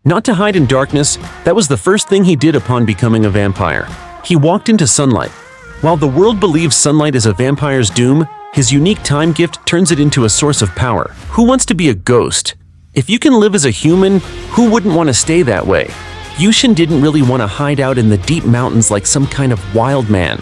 Not to hide in darkness, that was the first thing he did upon becoming a vampire. He walked into sunlight. While the world believes sunlight is a vampire's doom, his unique time gift turns it into a source of power. Who wants to be a ghost? If you can live as a human, who wouldn't want to stay that way? Yushin didn't really want to hide out in the deep mountains like some kind of wild man.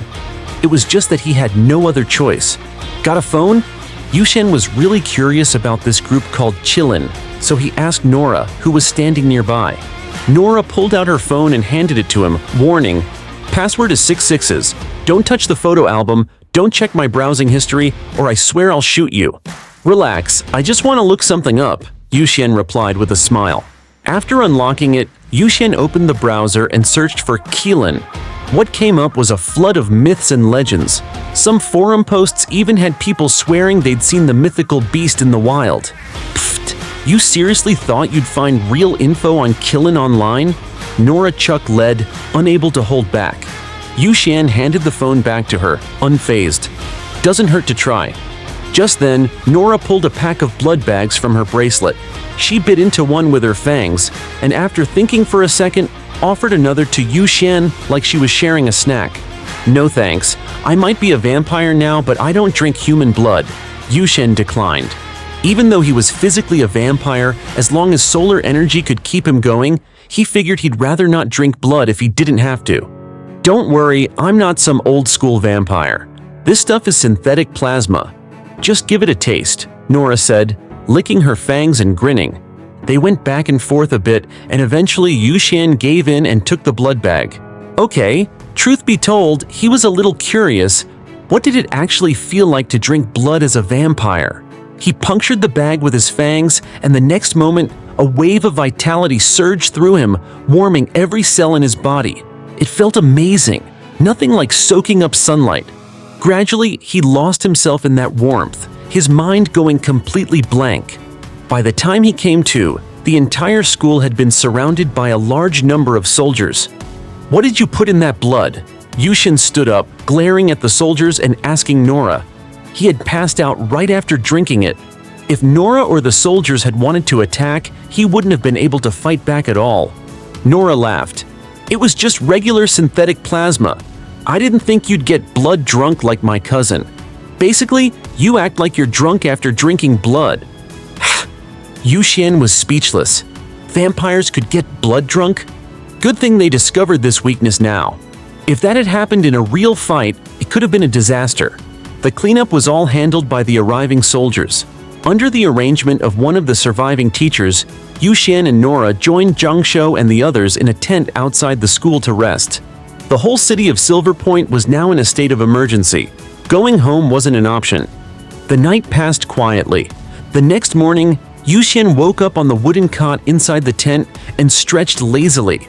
It was just that he had no other choice. Got a phone? Yushin was really curious about this group called Chillin', so he asked Nora, who was standing nearby. Nora pulled out her phone and handed it to him, warning, "Password is 6 6s. Don't touch the photo album, don't check my browsing history, or I swear I'll shoot you." "Relax, I just want to look something up," Yushin replied with a smile. After unlocking it, Yushin opened the browser and searched for Keelan. What came up was a flood of myths and legends. Some forum posts even had people swearing they'd seen the mythical beast in the wild. Pfft, you seriously thought you'd find real info on Keelan online? Nora Chuck led, unable to hold back. Yushin handed the phone back to her, unfazed. "Doesn't hurt to try." Just then, Nora pulled a pack of blood bags from her bracelet. She bit into one with her fangs, and after thinking for a second, offered another to Yushin like she was sharing a snack. "No thanks. I might be a vampire now, but I don't drink human blood." Yushin declined. Even though he was physically a vampire, as long as solar energy could keep him going, he figured he'd rather not drink blood if he didn't have to. "Don't worry, I'm not some old-school vampire. This stuff is synthetic plasma. Just give it a taste," Nora said, licking her fangs and grinning. They went back and forth a bit, and eventually Yushin gave in and took the blood bag. Okay, truth be told, he was a little curious. What did it actually feel like to drink blood as a vampire? He punctured the bag with his fangs, and the next moment, a wave of vitality surged through him, warming every cell in his body. It felt amazing, nothing like soaking up sunlight. Gradually, he lost himself in that warmth, his mind going completely blank. By the time he came to, the entire school had been surrounded by a large number of soldiers. "What did you put in that blood?" Yushin stood up, glaring at the soldiers and asking Nora. He had passed out right after drinking it. If Nora or the soldiers had wanted to attack, he wouldn't have been able to fight back at all. Nora laughed. "It was just regular synthetic plasma. I didn't think you'd get blood drunk like my cousin. Basically, you act like you're drunk after drinking blood." Yushin was speechless. Vampires could get blood drunk? Good thing they discovered this weakness now. If that had happened in a real fight, it could have been a disaster. The cleanup was all handled by the arriving soldiers. Under the arrangement of one of the surviving teachers, Yushin and Nora joined Zhangshou and the others in a tent outside the school to rest. The whole city of Silver Point was now in a state of emergency. Going home wasn't an option. The night passed quietly. The next morning, Yushin woke up on the wooden cot inside the tent and stretched lazily.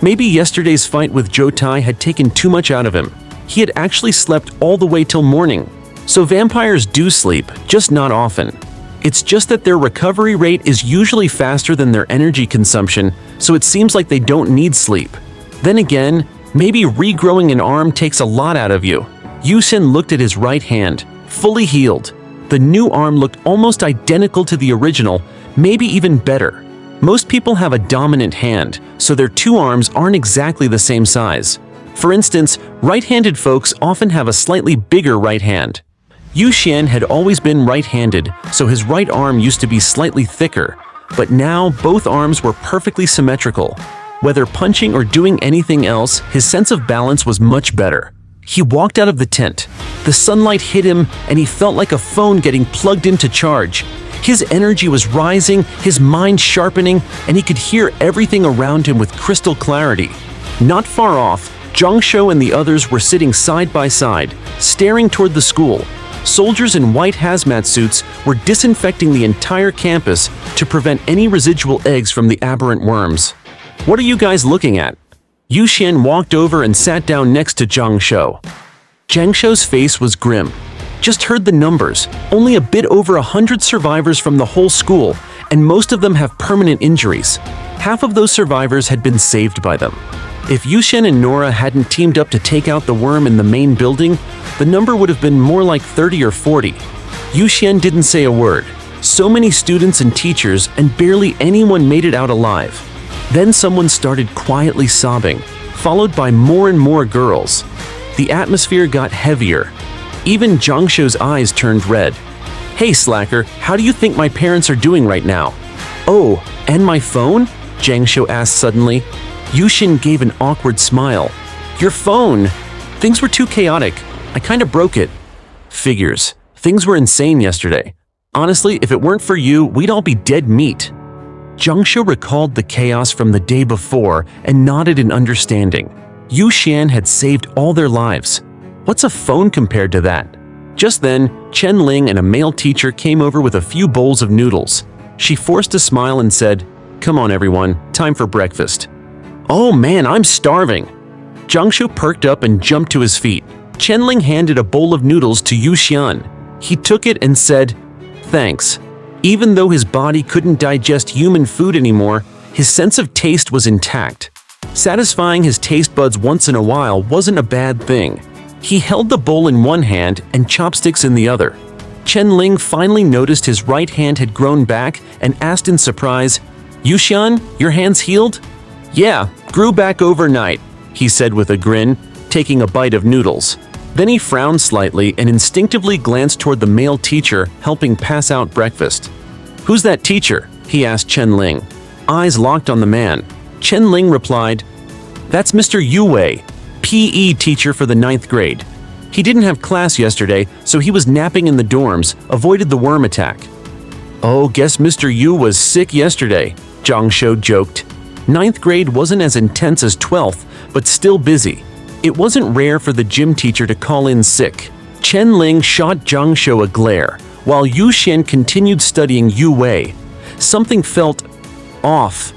Maybe yesterday's fight with Jotai had taken too much out of him. He had actually slept all the way till morning. So vampires do sleep, just not often. It's just that their recovery rate is usually faster than their energy consumption, so it seems like they don't need sleep. Then again, maybe regrowing an arm takes a lot out of you. Yushin looked at his right hand, fully healed. The new arm looked almost identical to the original, maybe even better. Most people have a dominant hand, so their two arms aren't exactly the same size. For instance, right-handed folks often have a slightly bigger right hand. Yushin had always been right-handed, so his right arm used to be slightly thicker, but now both arms were perfectly symmetrical. Whether punching or doing anything else, his sense of balance was much better. He walked out of the tent. The sunlight hit him, and he felt like a phone getting plugged in to charge. His energy was rising, his mind sharpening, and he could hear everything around him with crystal clarity. Not far off, Zhangshou and the others were sitting side by side, staring toward the school. Soldiers in white hazmat suits were disinfecting the entire campus to prevent any residual eggs from the aberrant worms. "What are you guys looking at?" Yushin walked over and sat down next to Zhangshou. Zhangshou's face was grim. Just heard the numbers. Only a bit over 100 survivors from the whole school, and most of them have permanent injuries. Half of those survivors had been saved by them. If Yushin and Nora hadn't teamed up to take out the worm in the main building, the number would have been more like 30 or 40. Yushin didn't say a word. So many students and teachers, and barely anyone made it out alive. Then someone started quietly sobbing, followed by more and more girls. The atmosphere got heavier. Even Jiangshuo's eyes turned red. "Hey slacker, how do you think my parents are doing right now?" "Oh, and my phone?" Jiangshuo asked suddenly. Yushin gave an awkward smile. "Your phone? Things were too chaotic. I kinda broke it." "Figures. Things were insane yesterday. Honestly, if it weren't for you, we'd all be dead meat." Jiangshuo recalled the chaos from the day before and nodded in understanding. Yushin had saved all their lives. What's a phone compared to that? Just then, Chen Ling and a male teacher came over with a few bowls of noodles. She forced a smile and said, "Come on everyone, time for breakfast." "Oh man, I'm starving!" Jiangshuo perked up and jumped to his feet. Chen Ling handed a bowl of noodles to Yushin. He took it and said, "Thanks." Even though his body couldn't digest human food anymore, his sense of taste was intact. Satisfying his taste buds once in a while wasn't a bad thing. He held the bowl in one hand and chopsticks in the other. Chen Ling finally noticed his right hand had grown back and asked in surprise, "Yushin, your hand's healed?" "Yeah, grew back overnight," he said with a grin, taking a bite of noodles. Then he frowned slightly and instinctively glanced toward the male teacher helping pass out breakfast. "Who's that teacher?" he asked Chen Ling. Eyes locked on the man. Chen Ling replied, "That's Mr. Yu Wei, PE teacher for the 9th grade. He didn't have class yesterday, so he was napping in the dorms, avoided the worm attack." "Oh, guess Mr. Yu was sick yesterday," Jiangshuo joked. 9th grade wasn't as intense as 12th, but still busy. It wasn't rare for the gym teacher to call in sick. Chen Ling shot Jiangshuo a glare, while Yushin continued studying Yu Wei. Something felt off.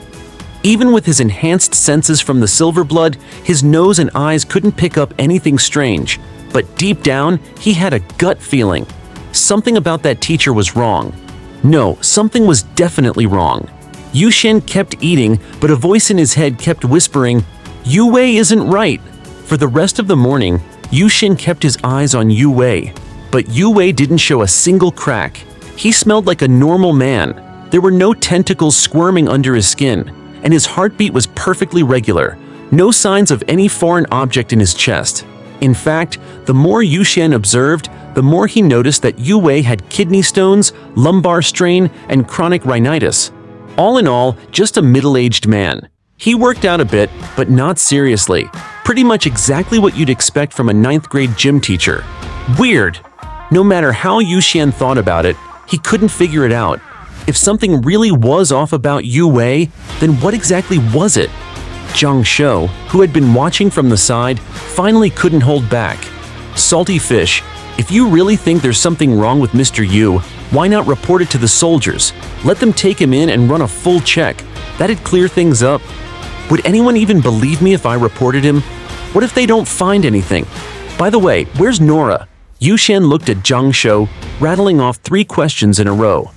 Even with his enhanced senses from the silver blood, his nose and eyes couldn't pick up anything strange. But deep down, he had a gut feeling. Something about that teacher was wrong. No, something was definitely wrong. Yushin kept eating, but a voice in his head kept whispering, "Yu Wei isn't right." For the rest of the morning, Yushin kept his eyes on Yu Wei. But Yu Wei didn't show a single crack. He smelled like a normal man. There were no tentacles squirming under his skin, and his heartbeat was perfectly regular. No signs of any foreign object in his chest. In fact, the more Yushin observed, the more he noticed that Yu Wei had kidney stones, lumbar strain, and chronic rhinitis. All in all, just a middle-aged man. He worked out a bit, but not seriously. Pretty much exactly what you'd expect from a 9th grade gym teacher. Weird. No matter how Yushin thought about it, he couldn't figure it out. If something really was off about Yu Wei, then what exactly was it? Jiangshuo, who had been watching from the side, finally couldn't hold back. "Salty fish, if you really think there's something wrong with Mr. Yu, why not report it to the soldiers? Let them take him in and run a full check. That'd clear things up. Would anyone even believe me if I reported him? What if they don't find anything? By the way, where's Nora?" Yushin looked at Jiangshuo, rattling off 3 questions in a row.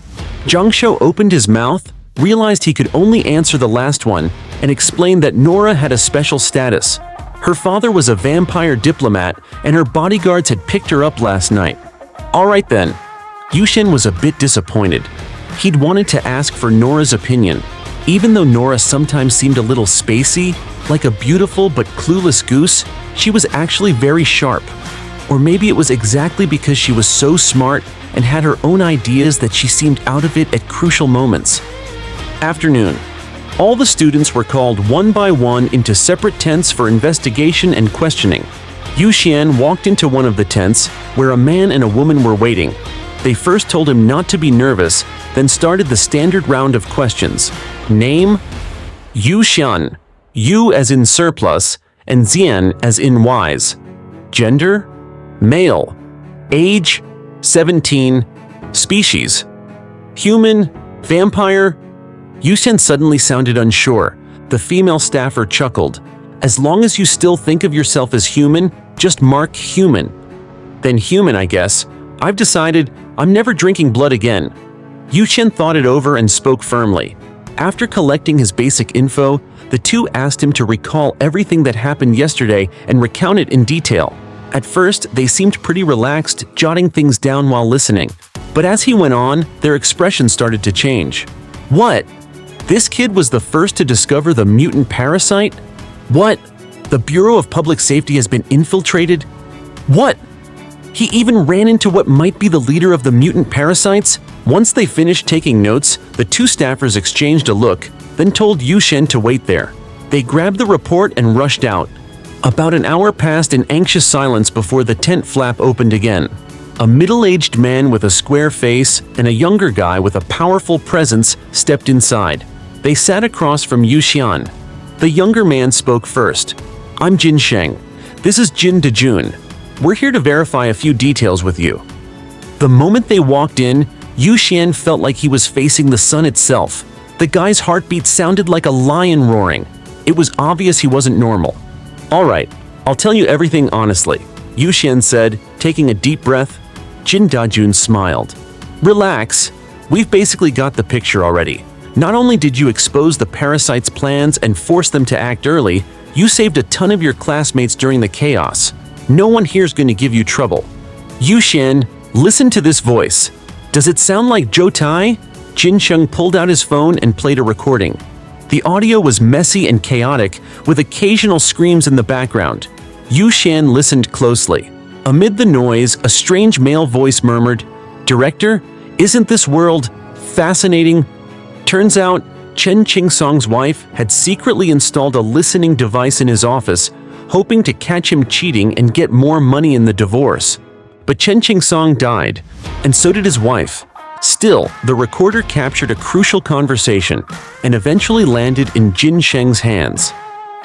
Jiangshuo opened his mouth, realized he could only answer the last one, and explained that Nora had a special status. Her father was a vampire diplomat, and her bodyguards had picked her up last night. All right then. Yushin was a bit disappointed. He'd wanted to ask for Nora's opinion. Even though Nora sometimes seemed a little spacey, like a beautiful but clueless goose, she was actually very sharp. Or maybe it was exactly because she was so smart and had her own ideas that she seemed out of it at crucial moments. Afternoon. All the students were called one by one into separate tents for investigation and questioning. Yushin walked into one of the tents, where a man and a woman were waiting. They first told him not to be nervous, then started the standard round of questions. Name? Yushin. Yu as in surplus, and Xian as in wise. Gender? Male. Age? 17. Species? Human? Vampire? Yushin suddenly sounded unsure. The female staffer chuckled. "As long as you still think of yourself as human, just mark human." "Then human, I guess. I've decided I'm never drinking blood again." Yushin thought it over and spoke firmly. After collecting his basic info, the two asked him to recall everything that happened yesterday and recount it in detail. At first, they seemed pretty relaxed, jotting things down while listening. But as he went on, their expressions started to change. "What? This kid was the first to discover the mutant parasite? What? The Bureau of Public Safety has been infiltrated? What? He even ran into what might be the leader of the mutant parasites? Once they finished taking notes, the two staffers exchanged a look, then told Yushen to wait there. They grabbed the report and rushed out. About an hour passed in anxious silence before the tent flap opened again. A middle-aged man with a square face and a younger guy with a powerful presence stepped inside. They sat across from Yuxian. The younger man spoke first. "I'm Jin Sheng. This is Jin Dajun. We're here to verify a few details with you." The moment they walked in, Yuxian felt like he was facing the sun itself. The guy's heartbeat sounded like a lion roaring. It was obvious he wasn't normal. "All right, I'll tell you everything honestly," Yuxian said, taking a deep breath. Jin Dajun smiled. "Relax. We've basically got the picture already. Not only did you expose the parasite's plans and force them to act early, you saved a ton of your classmates during the chaos. No one here's going to give you trouble." "Yuxian, listen to this voice. Does it sound like Zhou Tai?" Jin Sheng pulled out his phone and played a recording. The audio was messy and chaotic, with occasional screams in the background. Yuxian listened closely. Amid the noise, a strange male voice murmured, "Director, isn't this world fascinating?" Turns out, Chen Qingsong's wife had secretly installed a listening device in his office, hoping to catch him cheating and get more money in the divorce. But Chen Qingsong died, and so did his wife. Still, the recorder captured a crucial conversation and eventually landed in Jin Sheng's hands.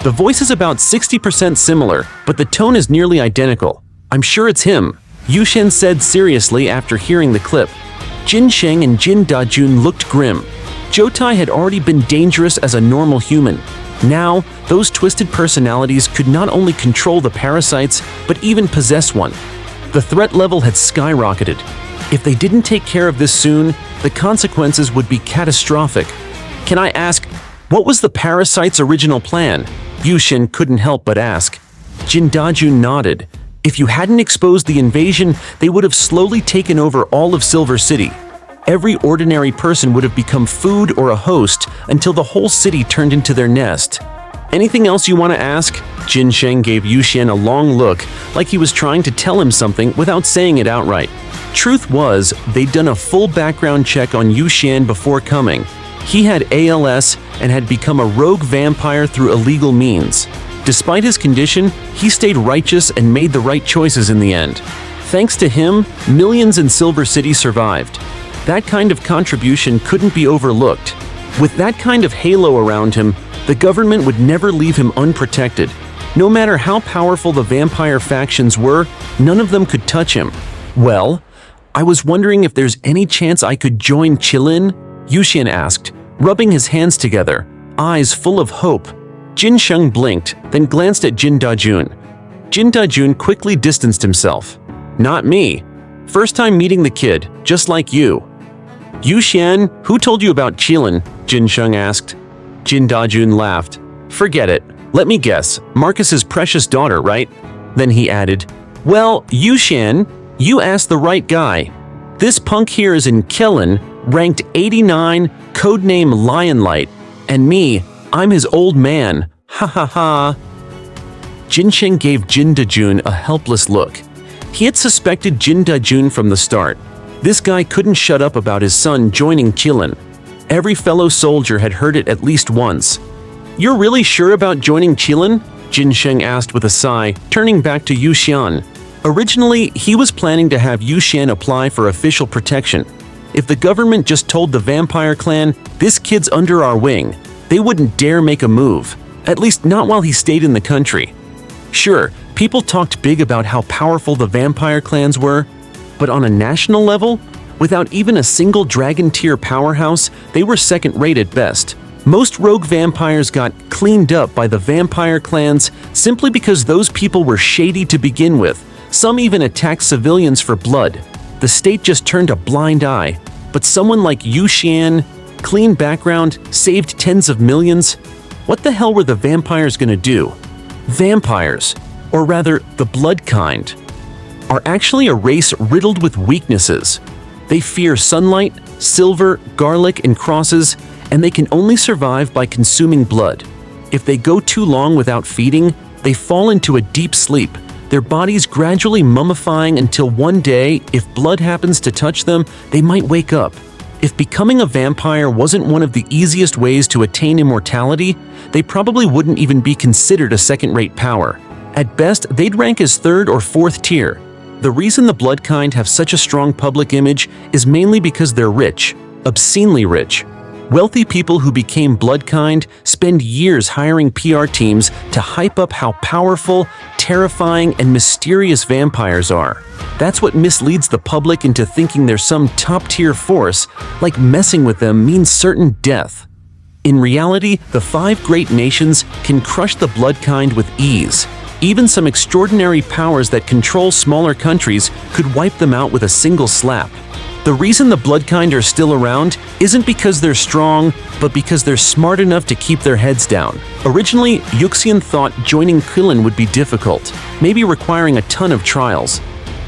The voice is about 60% similar, but the tone is nearly identical. "I'm sure it's him," Yuxian said seriously after hearing the clip. Jin Sheng and Jin Dajun looked grim. Zhou Tai had already been dangerous as a normal human. Now, those twisted personalities could not only control the parasites, but even possess one. The threat level had skyrocketed. If they didn't take care of this soon, the consequences would be catastrophic. "Can I ask, what was the parasite's original plan?" Yuxian couldn't help but ask. Jin Dajun nodded. "If you hadn't exposed the invasion, they would have slowly taken over all of Silver City. Every ordinary person would have become food or a host until the whole city turned into their nest." "Anything else you want to ask?" Jin Sheng gave Yuxian a long look, like he was trying to tell him something without saying it outright. Truth was, they'd done a full background check on Yuxian before coming. He had ALS and had become a rogue vampire through illegal means. Despite his condition, he stayed righteous and made the right choices in the end. Thanks to him, millions in Silver City survived. That kind of contribution couldn't be overlooked. With that kind of halo around him, the government would never leave him unprotected. No matter how powerful the vampire factions were, none of them could touch him. "Well, I was wondering if there's any chance I could join Qilin?" Yuxian asked, rubbing his hands together, eyes full of hope. Jin Sheng blinked, then glanced at Jin Dajun. Jin Dajun quickly distanced himself. "Not me. First time meeting the kid, just like you." "Yuxian, who told you about Qilin?" Jin Sheng asked. Jin Dajun laughed. "Forget it. Let me guess, Marcus's precious daughter, right?" Then he added, "Well, Yuxian, you asked the right guy. This punk here is in Qilin, ranked 89, codename Lionlight, and me, I'm his old man. Ha ha ha." Jin Sheng gave Jin Dajun a helpless look. He had suspected Jin Dajun from the start. This guy couldn't shut up about his son joining Qilin. Every fellow soldier had heard it at least once. "You're really sure about joining Qilin?" Jin Sheng asked with a sigh, turning back to Yuxian. Originally, he was planning to have Yuxian apply for official protection. If the government just told the vampire clan, "This kid's under our wing," they wouldn't dare make a move, at least not while he stayed in the country. Sure, people talked big about how powerful the vampire clans were, but on a national level, without even a single dragon-tier powerhouse, they were second-rate at best. Most rogue vampires got cleaned up by the vampire clans simply because those people were shady to begin with. Some even attacked civilians for blood. The state just turned a blind eye. But someone like Yuxian, clean background, saved tens of millions. What the hell were the vampires gonna do? Vampires, or rather, the blood kind, are actually a race riddled with weaknesses. They fear sunlight, silver, garlic, and crosses, and they can only survive by consuming blood. If they go too long without feeding, they fall into a deep sleep, their bodies gradually mummifying until one day, if blood happens to touch them, they might wake up. If becoming a vampire wasn't one of the easiest ways to attain immortality, they probably wouldn't even be considered a second-rate power. At best, they'd rank as third or fourth tier. The reason the blood kind have such a strong public image is mainly because they're rich, obscenely rich. Wealthy people who became blood kind spend years hiring PR teams to hype up how powerful, terrifying, and mysterious vampires are. That's what misleads the public into thinking they're some top-tier force, like messing with them means certain death. In reality, the 5 great nations can crush the blood kind with ease. Even some extraordinary powers that control smaller countries could wipe them out with a single slap. The reason the blood kind are still around isn't because they're strong, but because they're smart enough to keep their heads down. Originally, Yuxian thought joining Qilin would be difficult, maybe requiring a ton of trials.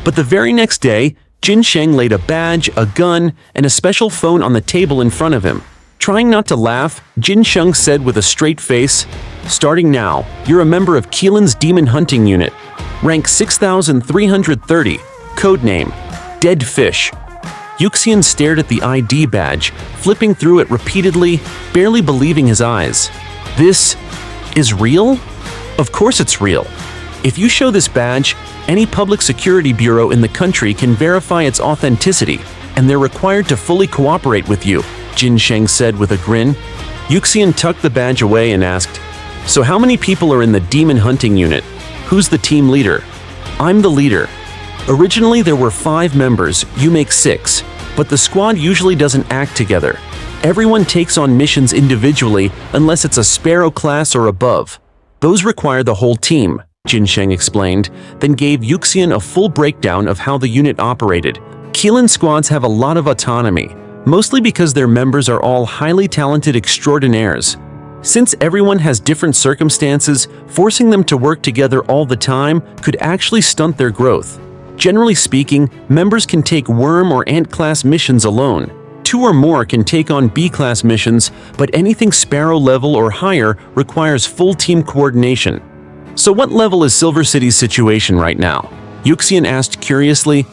But the very next day, Jin Sheng laid a badge, a gun, and a special phone on the table in front of him. Trying not to laugh, Jin Sheng said with a straight face, "Starting now, you're a member of Qilin's Demon Hunting Unit. Rank 6330, codename Dead Fish." Yuxian stared at the ID badge, flipping through it repeatedly, barely believing his eyes. This is real? Of course it's real. If you show this badge, any public security bureau in the country can verify its authenticity, and they're required to fully cooperate with you, Jin Sheng said with a grin. Yuxian tucked the badge away and asked, "So how many people are in the Demon Hunting Unit? Who's the team leader?" "I'm the leader. Originally there were 5 members, you make 6, but the squad usually doesn't act together. Everyone takes on missions individually unless it's a Sparrow class or above. Those require the whole team," Jin Sheng explained, then gave Yuxian a full breakdown of how the unit operated. Qilin squads have a lot of autonomy, mostly because their members are all highly talented extraordinaires. Since everyone has different circumstances, forcing them to work together all the time could actually stunt their growth. Generally speaking, members can take Worm or Ant-class missions alone. 2 or more can take on B-class missions, but anything Sparrow level or higher requires full team coordination. "So what level is Silver City's situation right now?" Yuxian asked curiously.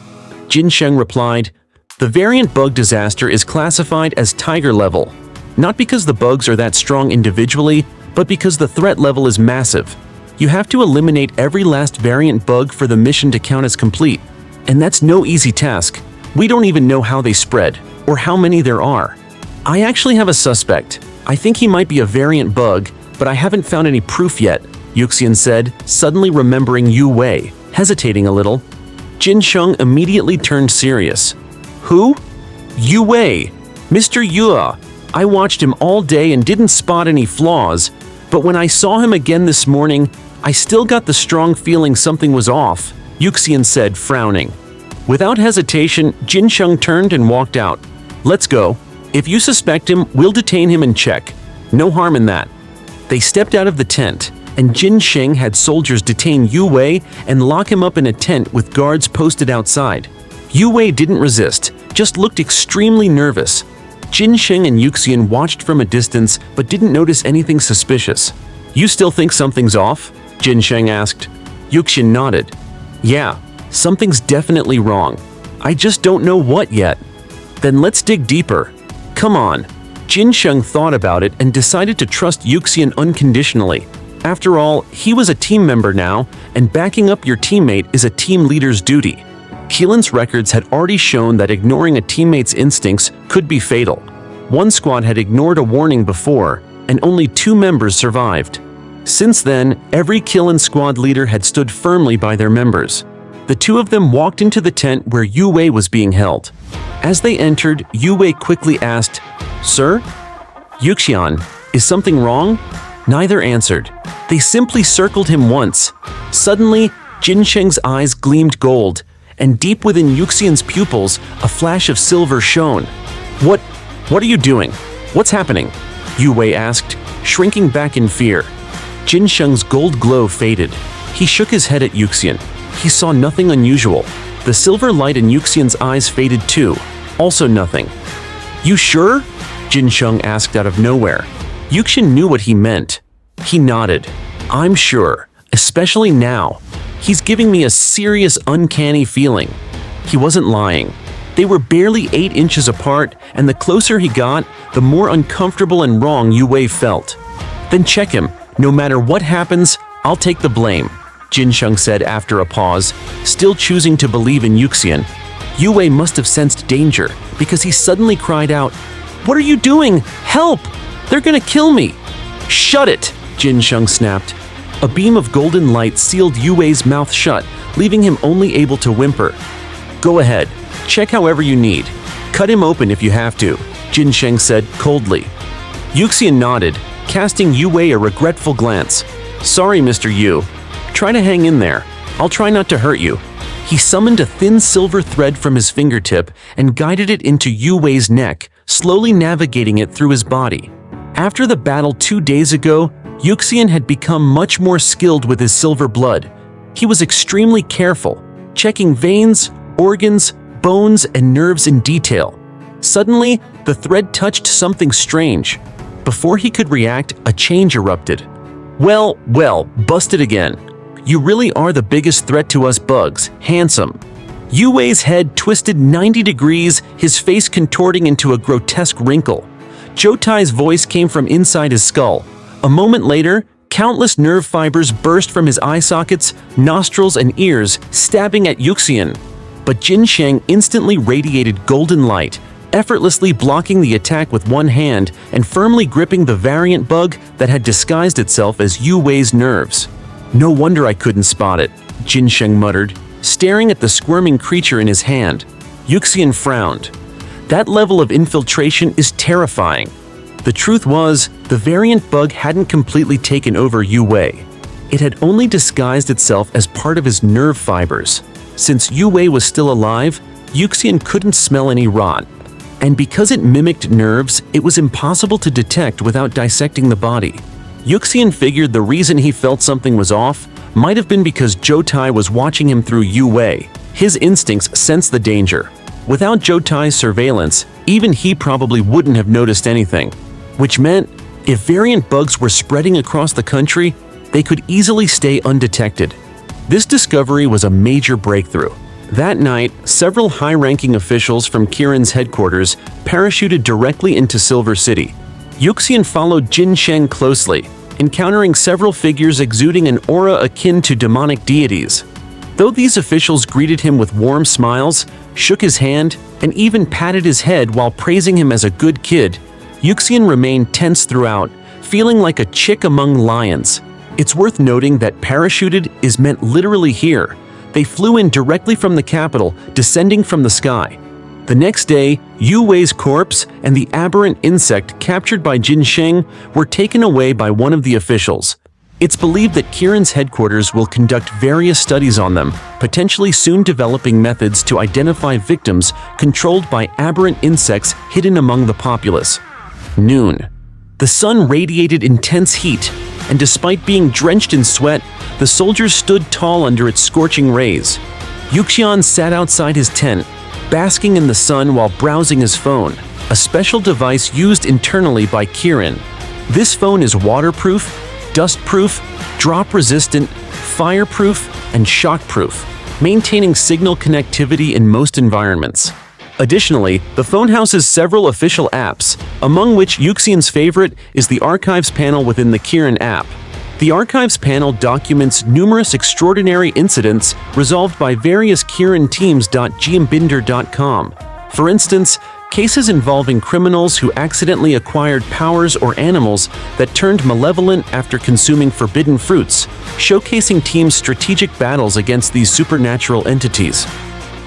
Jin Sheng replied, "The variant bug disaster is classified as Tiger level. Not because the bugs are that strong individually, but because the threat level is massive. You have to eliminate every last variant bug for the mission to count as complete. And that's no easy task. We don't even know how they spread, or how many there are. I actually have a suspect. I think he might be a variant bug, but I haven't found any proof yet," Yuxian said, suddenly remembering Yu Wei, hesitating a little. Jin Sheng immediately turned serious. "Who?" "Yu Wei. Mr. Yua. I watched him all day and didn't spot any flaws, but when I saw him again this morning, I still got the strong feeling something was off," Yuxian said, frowning. Without hesitation, Jin Sheng turned and walked out. "Let's go. If you suspect him, we'll detain him and check. No harm in that." They stepped out of the tent, and Jin Sheng had soldiers detain Yu Wei and lock him up in a tent with guards posted outside. Yu Wei didn't resist, just looked extremely nervous. Jin Sheng and Yuxian watched from a distance but didn't notice anything suspicious. "You still think something's off?" Jin Sheng asked. Yuxian nodded. "Yeah, something's definitely wrong. I just don't know what yet." "Then let's dig deeper. Come on." Jin Sheng thought about it and decided to trust Yuxian unconditionally. After all, he was a team member now, and backing up your teammate is a team leader's duty. Qilin's records had already shown that ignoring a teammate's instincts could be fatal. One squad had ignored a warning before, and only 2 members survived. Since then, every Qilin squad leader had stood firmly by their members. The 2 of them walked into the tent where Yu Wei was being held. As they entered, Yu Wei quickly asked, "Sir?" "Yuxian, is something wrong?" Neither answered. They simply circled him once. Suddenly, Jin Sheng's eyes gleamed gold, and deep within Yuxian's pupils, a flash of silver shone. What are you doing? What's happening?" Yu Wei asked, shrinking back in fear. Jin Sheng's gold glow faded. He shook his head at Yuxian. He saw nothing unusual. The silver light in Yuxian's eyes faded too. Also nothing. "You sure?" Jin Sheng asked out of nowhere. Yuxian knew what he meant. He nodded. I'm sure, especially now. He's giving me a serious, uncanny feeling. He wasn't lying. They were barely 8 inches apart, and the closer he got, the more uncomfortable and wrong Yue felt. Then check him. No matter what happens, I'll take the blame, Jin Sheng said after a pause, still choosing to believe in Yuxian. Yue must have sensed danger, because he suddenly cried out, "What are you doing? Help! They're gonna kill me!" "Shut it!" Jin Sheng snapped. A beam of golden light sealed Yue's mouth shut, leaving him only able to whimper. "Go ahead. Check however you need. Cut him open if you have to," Jin Sheng said coldly. Yuxian nodded, casting Yue a regretful glance. "Sorry, Mr. Yu. Try to hang in there. I'll try not to hurt you." He summoned a thin silver thread from his fingertip and guided it into Yue's neck, slowly navigating it through his body. After the battle 2 days ago, Yuxian had become much more skilled with his silver blood. He was extremely careful, checking veins, organs, bones, and nerves in detail. Suddenly, the thread touched something strange. Before he could react, a change erupted. Well, busted again. You really are the biggest threat to us bugs, handsome." Yue's head twisted 90 degrees, his face contorting into a grotesque wrinkle. Jotai's voice came from inside his skull. A moment later, countless nerve fibers burst from his eye sockets, nostrils, and ears, stabbing at Yuxian. But Jin Sheng instantly radiated golden light, effortlessly blocking the attack with one hand and firmly gripping the variant bug that had disguised itself as Yue's nerves. "No wonder I couldn't spot it," Jin Sheng muttered, staring at the squirming creature in his hand. Yuxian frowned. That level of infiltration is terrifying. The truth was, the variant bug hadn't completely taken over Yue. It had only disguised itself as part of his nerve fibers. Since Yue was still alive, Yuxian couldn't smell any rot. And because it mimicked nerves, it was impossible to detect without dissecting the body. Yuxian figured the reason he felt something was off might have been because Jotai was watching him through Yue. His instincts sensed the danger. Without Jotai's surveillance, even he probably wouldn't have noticed anything. Which meant, if variant bugs were spreading across the country, they could easily stay undetected. This discovery was a major breakthrough. That night, several high-ranking officials from Kirin's headquarters parachuted directly into Silver City. Yuxian followed Jin Sheng closely, encountering several figures exuding an aura akin to demonic deities. Though these officials greeted him with warm smiles, shook his hand, and even patted his head while praising him as a good kid, Yuxian remained tense throughout, feeling like a chick among lions. It's worth noting that parachuted is meant literally here. They flew in directly from the capital, descending from the sky. The next day, Yue's corpse and the aberrant insect captured by Jin Sheng were taken away by one of the officials. It's believed that Kirin's headquarters will conduct various studies on them, potentially soon developing methods to identify victims controlled by aberrant insects hidden among the populace. Noon. The sun radiated intense heat, and despite being drenched in sweat, the soldiers stood tall under its scorching rays. Yuxian sat outside his tent, basking in the sun while browsing his phone, a special device used internally by Kirin. This phone is waterproof, dustproof, drop-resistant, fireproof, and shockproof, maintaining signal connectivity in most environments. Additionally, the phone houses several official apps, among which Yuxian's favorite is the Archives panel within the Kirin app. The Archives panel documents numerous extraordinary incidents resolved by various Kirin teams.gmbinder.com. For instance, cases involving criminals who accidentally acquired powers or animals that turned malevolent after consuming forbidden fruits, showcasing teams' strategic battles against these supernatural entities.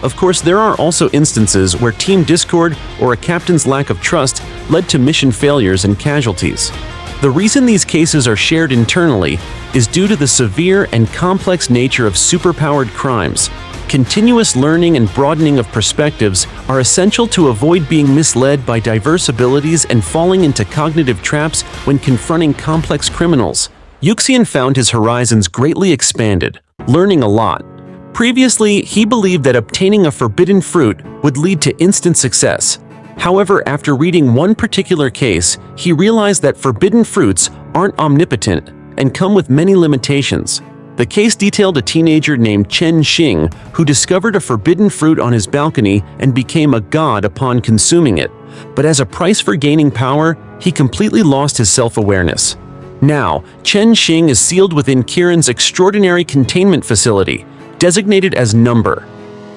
Of course, there are also instances where team discord or a captain's lack of trust led to mission failures and casualties. The reason these cases are shared internally is due to the severe and complex nature of superpowered crimes. Continuous learning and broadening of perspectives are essential to avoid being misled by diverse abilities and falling into cognitive traps when confronting complex criminals. Yuxian found his horizons greatly expanded, learning a lot. Previously, he believed that obtaining a forbidden fruit would lead to instant success. However, after reading one particular case, he realized that forbidden fruits aren't omnipotent and come with many limitations. The case detailed a teenager named Chen Xing who discovered a forbidden fruit on his balcony and became a god upon consuming it. But as a price for gaining power, he completely lost his self-awareness. Now, Chen Xing is sealed within Kirin's extraordinary containment facility, designated as Number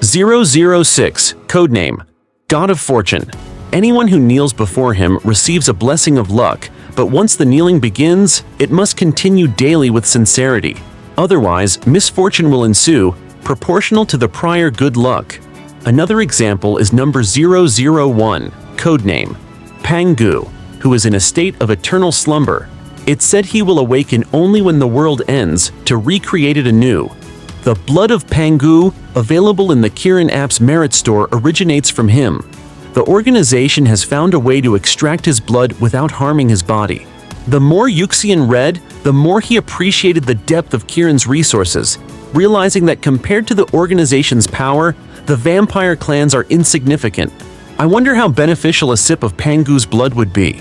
006, codename God of Fortune. Anyone who kneels before him receives a blessing of luck, but once the kneeling begins, it must continue daily with sincerity. Otherwise, misfortune will ensue, proportional to the prior good luck. Another example is Number 001, codename Pangu, who is in a state of eternal slumber. It's said he will awaken only when the world ends to recreate it anew. The blood of Pangu, available in the Kirin app's merit store, originates from him. The organization has found a way to extract his blood without harming his body. The more Yuxian read, the more he appreciated the depth of Kirin's resources, realizing that compared to the organization's power, the vampire clans are insignificant. I wonder how beneficial a sip of Pangu's blood would be.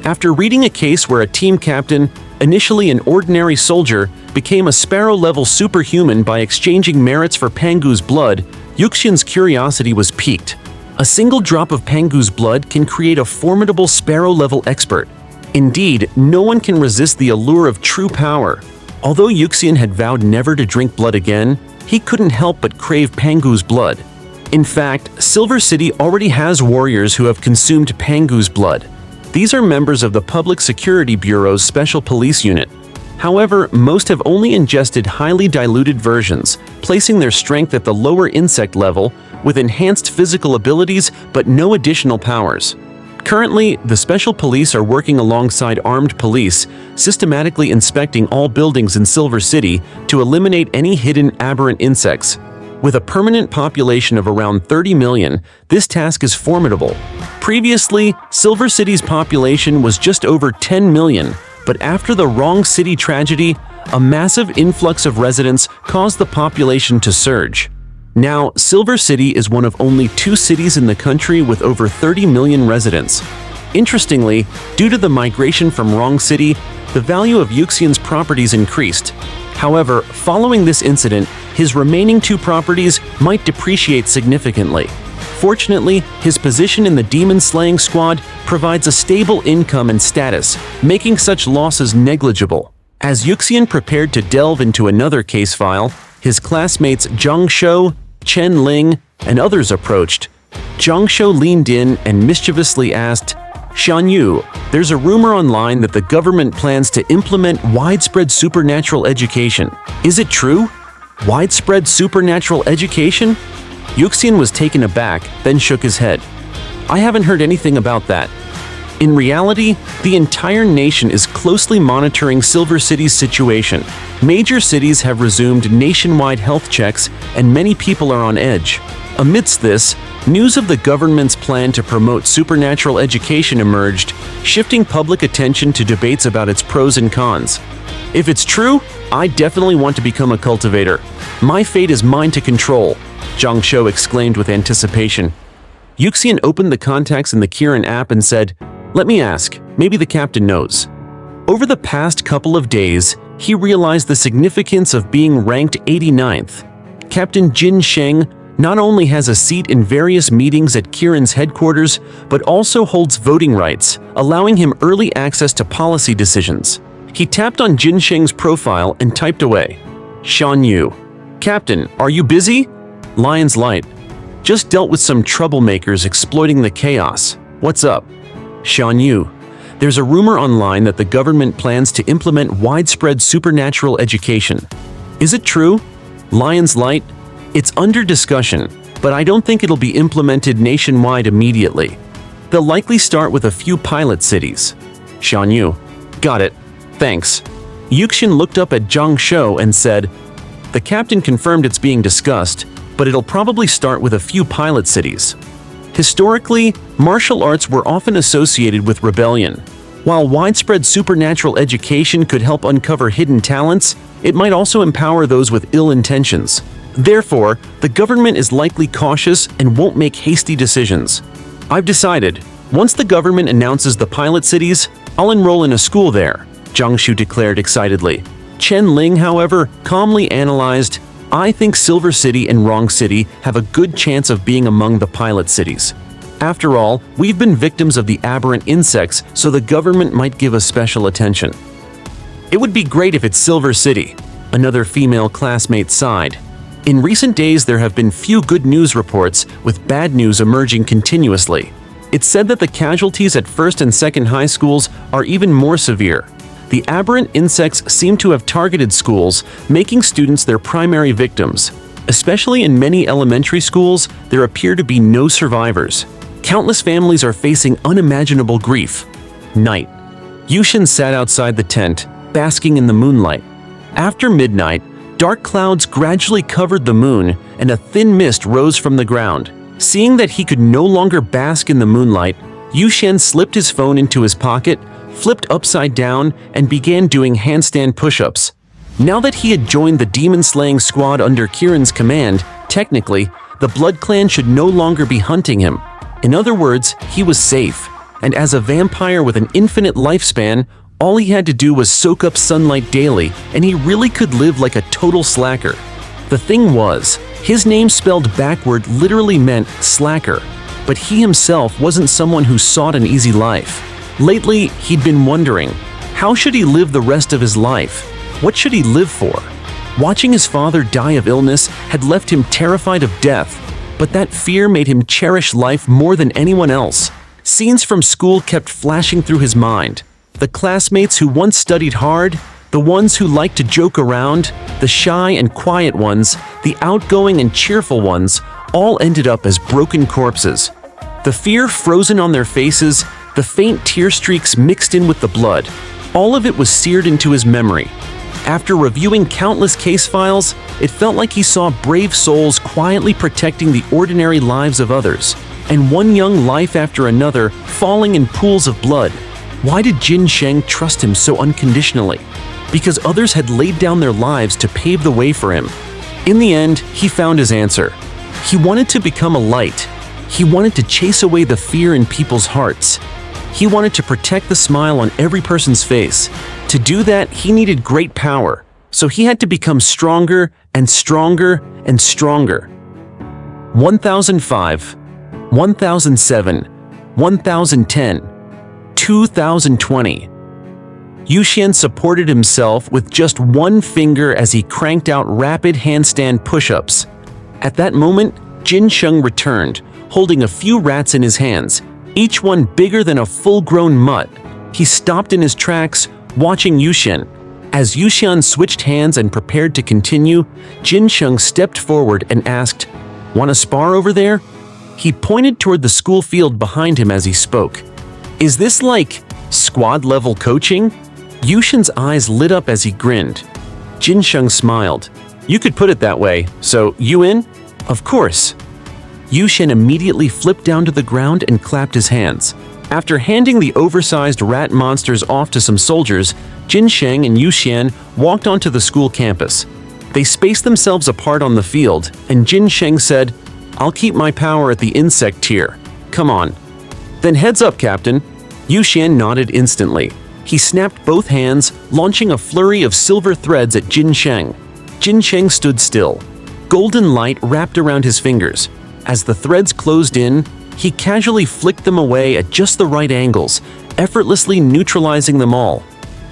After reading a case where a team captain, initially an ordinary soldier, became a sparrow-level superhuman by exchanging merits for Pangu's blood, Yuxian's curiosity was piqued. A single drop of Pangu's blood can create a formidable sparrow-level expert. Indeed, no one can resist the allure of true power. Although Yuxian had vowed never to drink blood again, he couldn't help but crave Pangu's blood. In fact, Silver City already has warriors who have consumed Pangu's blood. These are members of the Public Security Bureau's Special Police Unit. However, most have only ingested highly diluted versions, placing their strength at the lower insect level, with enhanced physical abilities but no additional powers. Currently, the Special Police are working alongside armed police, systematically inspecting all buildings in Silver City to eliminate any hidden aberrant insects. With a permanent population of around 30 million, this task is formidable. Previously, Silver City's population was just over 10 million, but after the Wrong City tragedy, a massive influx of residents caused the population to surge. Now, Silver City is one of only 2 cities in the country with over 30 million residents. Interestingly, due to the migration from Wrong City, the value of Yuxian's properties increased. However, following this incident, his remaining 2 properties might depreciate significantly. Fortunately, his position in the demon-slaying squad provides a stable income and status, making such losses negligible. As Yuxian prepared to delve into another case file, his classmates Zhang Shou, Chen Ling, and others approached. Zhang Shou leaned in and mischievously asked, "Shan Yu, there's a rumor online that the government plans to implement widespread supernatural education. Is it true? Widespread supernatural education?" Yuxian was taken aback, then shook his head. "I haven't heard anything about that." In reality, the entire nation is closely monitoring Silver City's situation. Major cities have resumed nationwide health checks, and many people are on edge. Amidst this, news of the government's plan to promote supernatural education emerged, shifting public attention to debates about its pros and cons. "If it's true, I definitely want to become a cultivator. My fate is mine to control," Zhang Shou exclaimed with anticipation. Yuxian opened the contacts in the Kirin app and said, "Let me ask, maybe the captain knows." Over the past couple of days, he realized the significance of being ranked 89th. Captain Jin Sheng not only has a seat in various meetings at Kirin's headquarters, but also holds voting rights, allowing him early access to policy decisions. He tapped on Jin Sheng's profile and typed away, "Shan Yu. Captain, are you busy?" Lion's Light. "Just dealt with some troublemakers exploiting the chaos. What's up?" Shan Yu. "There's a rumor online that the government plans to implement widespread supernatural education. Is it true?" Lion's Light. "It's under discussion, but I don't think it'll be implemented nationwide immediately. They'll likely start with a few pilot cities." Shan Yu. "Got it. Thanks." Yuxian looked up at Zhang Shou and said, "The captain confirmed it's being discussed, but it'll probably start with a few pilot cities." Historically, martial arts were often associated with rebellion. While widespread supernatural education could help uncover hidden talents, it might also empower those with ill intentions. Therefore, the government is likely cautious and won't make hasty decisions. I've decided. Once the government announces the pilot cities, I'll enroll in a school there, Zhang Shu declared excitedly. Chen Ling, however, calmly analyzed, I think Silver City and Wrong City have a good chance of being among the pilot cities. After all, we've been victims of the aberrant insects, so the government might give us special attention. It would be great if it's Silver City, another female classmate sighed. In recent days, there have been few good news reports, with bad news emerging continuously. It's said that the casualties at first and second high schools are even more severe. The aberrant insects seem to have targeted schools, making students their primary victims. Especially in many elementary schools, there appear to be no survivors. Countless families are facing unimaginable grief. Night. Yushin sat outside the tent, basking in the moonlight. After midnight, dark clouds gradually covered the moon and a thin mist rose from the ground. Seeing that he could no longer bask in the moonlight, Yushin slipped his phone into his pocket, flipped upside down, and began doing handstand push-ups. Now that he had joined the demon-slaying squad under Kirin's command, technically, the Blood Clan should no longer be hunting him. In other words, he was safe, and as a vampire with an infinite lifespan, all he had to do was soak up sunlight daily, and he really could live like a total slacker. The thing was, his name spelled backward literally meant slacker, but he himself wasn't someone who sought an easy life. Lately, he'd been wondering, how should he live the rest of his life? What should he live for? Watching his father die of illness had left him terrified of death, but that fear made him cherish life more than anyone else. Scenes from school kept flashing through his mind. The classmates who once studied hard, the ones who liked to joke around, the shy and quiet ones, the outgoing and cheerful ones, all ended up as broken corpses. The fear frozen on their faces, the faint tear streaks mixed in with the blood, all of it was seared into his memory. After reviewing countless case files, it felt like he saw brave souls quietly protecting the ordinary lives of others, and one young life after another falling in pools of blood. Why did Jin Sheng trust him so unconditionally? Because others had laid down their lives to pave the way for him. In the end, he found his answer. He wanted to become a light. He wanted to chase away the fear in people's hearts. He wanted to protect the smile on every person's face. To do that, he needed great power, so he had to become stronger and stronger and stronger. 1005, 1007, 1010, 2020. Yushin supported himself with just one finger as he cranked out rapid handstand push-ups. At that moment, Jin Sheng returned, holding a few rats in his hands, each one bigger than a full-grown mutt. He stopped in his tracks, watching Yushin. As Yushin switched hands and prepared to continue, Jin Sheng stepped forward and asked, "Want to spar over there?" He pointed toward the school field behind him as he spoke. "Is this like squad-level coaching?" Yushin's eyes lit up as he grinned. Jin Sheng smiled. "You could put it that way. So, you in?" "Of course." Yushin immediately flipped down to the ground and clapped his hands. After handing the oversized rat monsters off to some soldiers, Jin Sheng and Yushin walked onto the school campus. They spaced themselves apart on the field, and Jin Sheng said, "I'll keep my power at the insect tier. Come on." "Then heads up, Captain." Yushin nodded instantly. He snapped both hands, launching a flurry of silver threads at Jin Sheng. Jin Sheng stood still. Golden light wrapped around his fingers. As the threads closed in, he casually flicked them away at just the right angles, effortlessly neutralizing them all.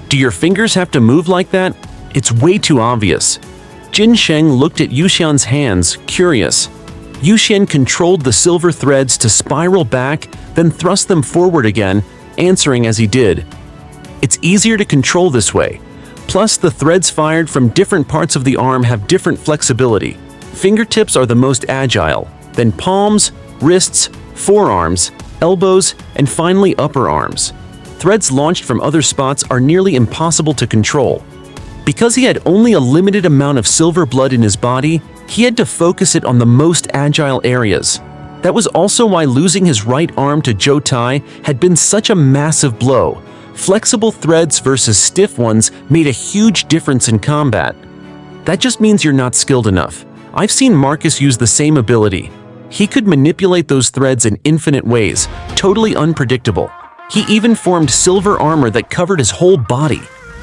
"Do your fingers have to move like that? It's way too obvious." Jin Sheng looked at Yushin's hands, curious. Yushin controlled the silver threads to spiral back, then thrust them forward again, answering as he did. "It's easier to control this way. Plus, the threads fired from different parts of the arm have different flexibility. Fingertips are the most agile, then palms, wrists, forearms, elbows, and finally upper arms. Threads launched from other spots are nearly impossible to control. Because he had only a limited amount of silver blood in his body, he had to focus it on the most agile areas. That was also why losing his right arm to Zhou Tai had been such a massive blow. Flexible threads versus stiff ones made a huge difference in combat. That just means you're not skilled enough. I've seen Marcus use the same ability. He could manipulate those threads in infinite ways, totally unpredictable. He even formed silver armor that covered his whole body.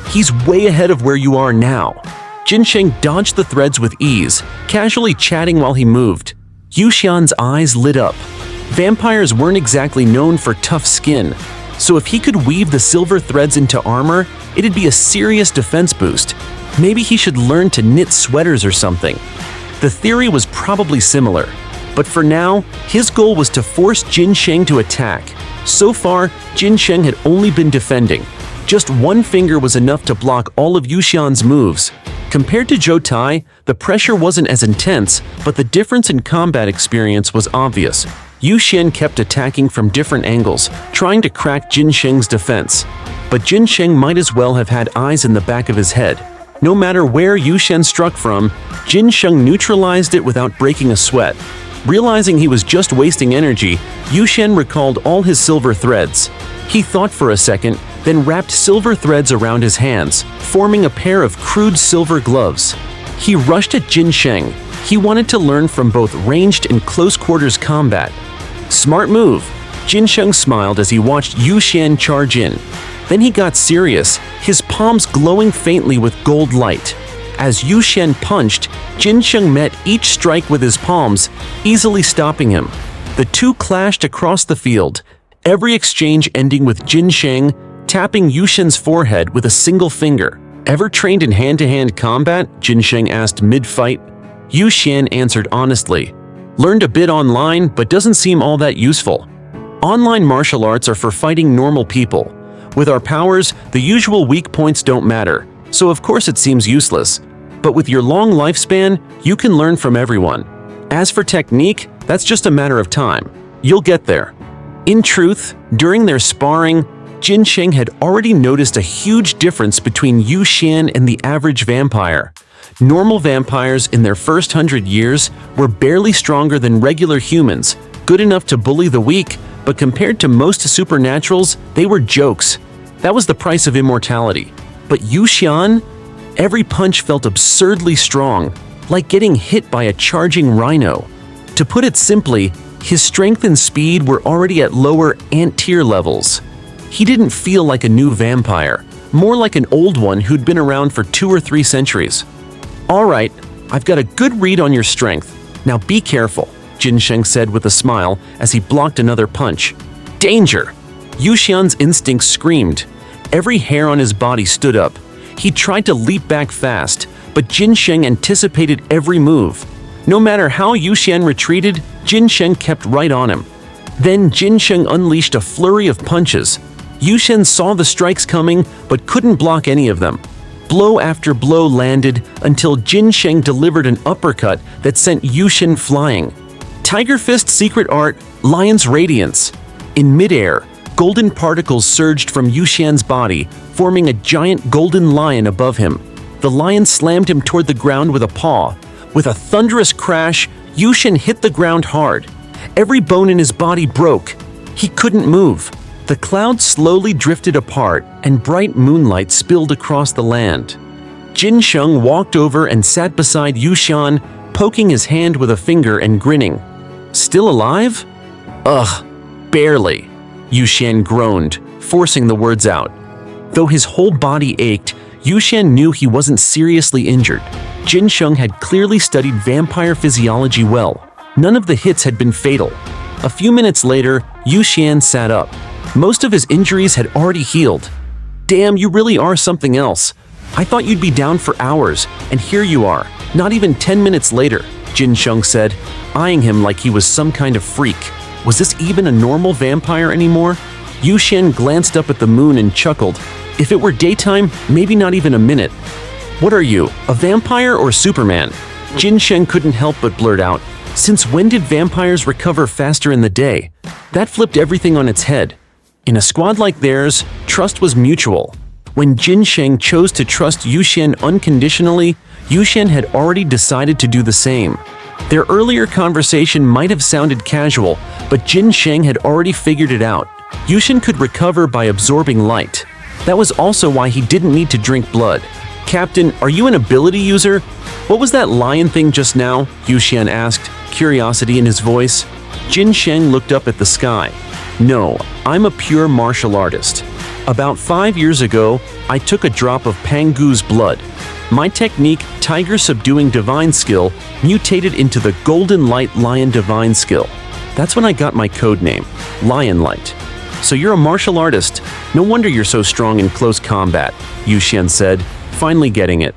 He's way ahead of where you are now. Jin Sheng dodged the threads with ease, casually chatting while he moved. Yu Xian's eyes lit up. Vampires weren't exactly known for tough skin, so if he could weave the silver threads into armor, it'd be a serious defense boost. Maybe he should learn to knit sweaters or something. The theory was probably similar, but for now, his goal was to force Jin Sheng to attack. So far, Jin Sheng had only been defending. Just one finger was enough to block all of Yu Xian's moves. Compared to Zhou Tai, the pressure wasn't as intense, but the difference in combat experience was obvious. Yu Xian kept attacking from different angles, trying to crack Jin Sheng's defense. But Jin Sheng might as well have had eyes in the back of his head. No matter where Yu Xian struck from, Jin Sheng neutralized it without breaking a sweat. Realizing he was just wasting energy, Yu Xian recalled all his silver threads. He thought for a second, then wrapped silver threads around his hands, forming a pair of crude silver gloves. He rushed at Jin Sheng. He wanted to learn from both ranged and close-quarters combat. Smart move. Jin Sheng smiled as he watched Yu Xian charge in. Then he got serious, his palms glowing faintly with gold light. As Yu Xian punched, Jin Sheng met each strike with his palms, easily stopping him. The two clashed across the field, every exchange ending with Jin Sheng tapping Yu Xian's forehead with a single finger. Ever trained in hand-to-hand combat? Jin Sheng asked mid-fight. Yu Xian answered honestly. Learned a bit online, but doesn't seem all that useful. Online martial arts are for fighting normal people. With our powers, the usual weak points don't matter, so of course it seems useless. But with your long lifespan, you can learn from everyone. As for technique, that's just a matter of time. You'll get there. In truth, during their sparring, Jin Sheng had already noticed a huge difference between Yu Xian and the average vampire. Normal vampires in their first 100 years were barely stronger than regular humans, good enough to bully the weak, but compared to most supernaturals, they were jokes. That was the price of immortality. But Yu Xian? Every punch felt absurdly strong, like getting hit by a charging rhino. To put it simply, his strength and speed were already at lower ant-tier levels. He didn't feel like a new vampire, more like an old one who'd been around for 2 or 3 centuries. All right, I've got a good read on your strength. Now be careful, Jin Sheng said with a smile as he blocked another punch. Danger! Yu Xian's instincts screamed. Every hair on his body stood up. He tried to leap back fast, but Jin Sheng anticipated every move. No matter how Yu Xian retreated, Jin Sheng kept right on him. Then Jin Sheng unleashed a flurry of punches. Yu Xian saw the strikes coming, but couldn't block any of them. Blow after blow landed until Jin Sheng delivered an uppercut that sent Yu Xian flying. Tiger Fist secret art, Lion's Radiance. In midair, golden particles surged from Yu Xian's body, forming a giant golden lion above him. The lion slammed him toward the ground with a paw. With a thunderous crash, Yu Xian hit the ground hard. Every bone in his body broke. He couldn't move. The clouds slowly drifted apart and bright moonlight spilled across the land. Jin Sheng walked over and sat beside Yu Xian, poking his hand with a finger and grinning. Still alive? Ugh, barely, Yu Xian groaned, forcing the words out. Though his whole body ached, Yu Xian knew he wasn't seriously injured. Jin Sheng had clearly studied vampire physiology well. None of the hits had been fatal. A few minutes later, Yu Xian sat up. Most of his injuries had already healed. Damn, you really are something else. I thought you'd be down for hours, and here you are, not even 10 minutes later, Jin Sheng said, eyeing him like he was some kind of freak. Was this even a normal vampire anymore? Yu Xian glanced up at the moon and chuckled. If it were daytime, maybe not even a minute. What are you, a vampire or Superman? Jin Sheng couldn't help but blurt out. Since when did vampires recover faster in the day? That flipped everything on its head. In a squad like theirs, trust was mutual. When Jin Sheng chose to trust Yu Xian unconditionally, Yu Xian had already decided to do the same. Their earlier conversation might have sounded casual, but Jin Sheng had already figured it out. Yu Xian could recover by absorbing light. That was also why he didn't need to drink blood. Captain, are you an ability user? What was that lion thing just now? Yu Xian asked, curiosity in his voice. Jin Sheng looked up at the sky. "No, I'm a pure martial artist. About 5 years ago, I took a drop of Pangu's blood. My technique, Tiger Subduing Divine Skill, mutated into the Golden Light Lion Divine Skill. That's when I got my code name, Lion Light." "So you're a martial artist. No wonder you're so strong in close combat," Yu Xian said, finally getting it.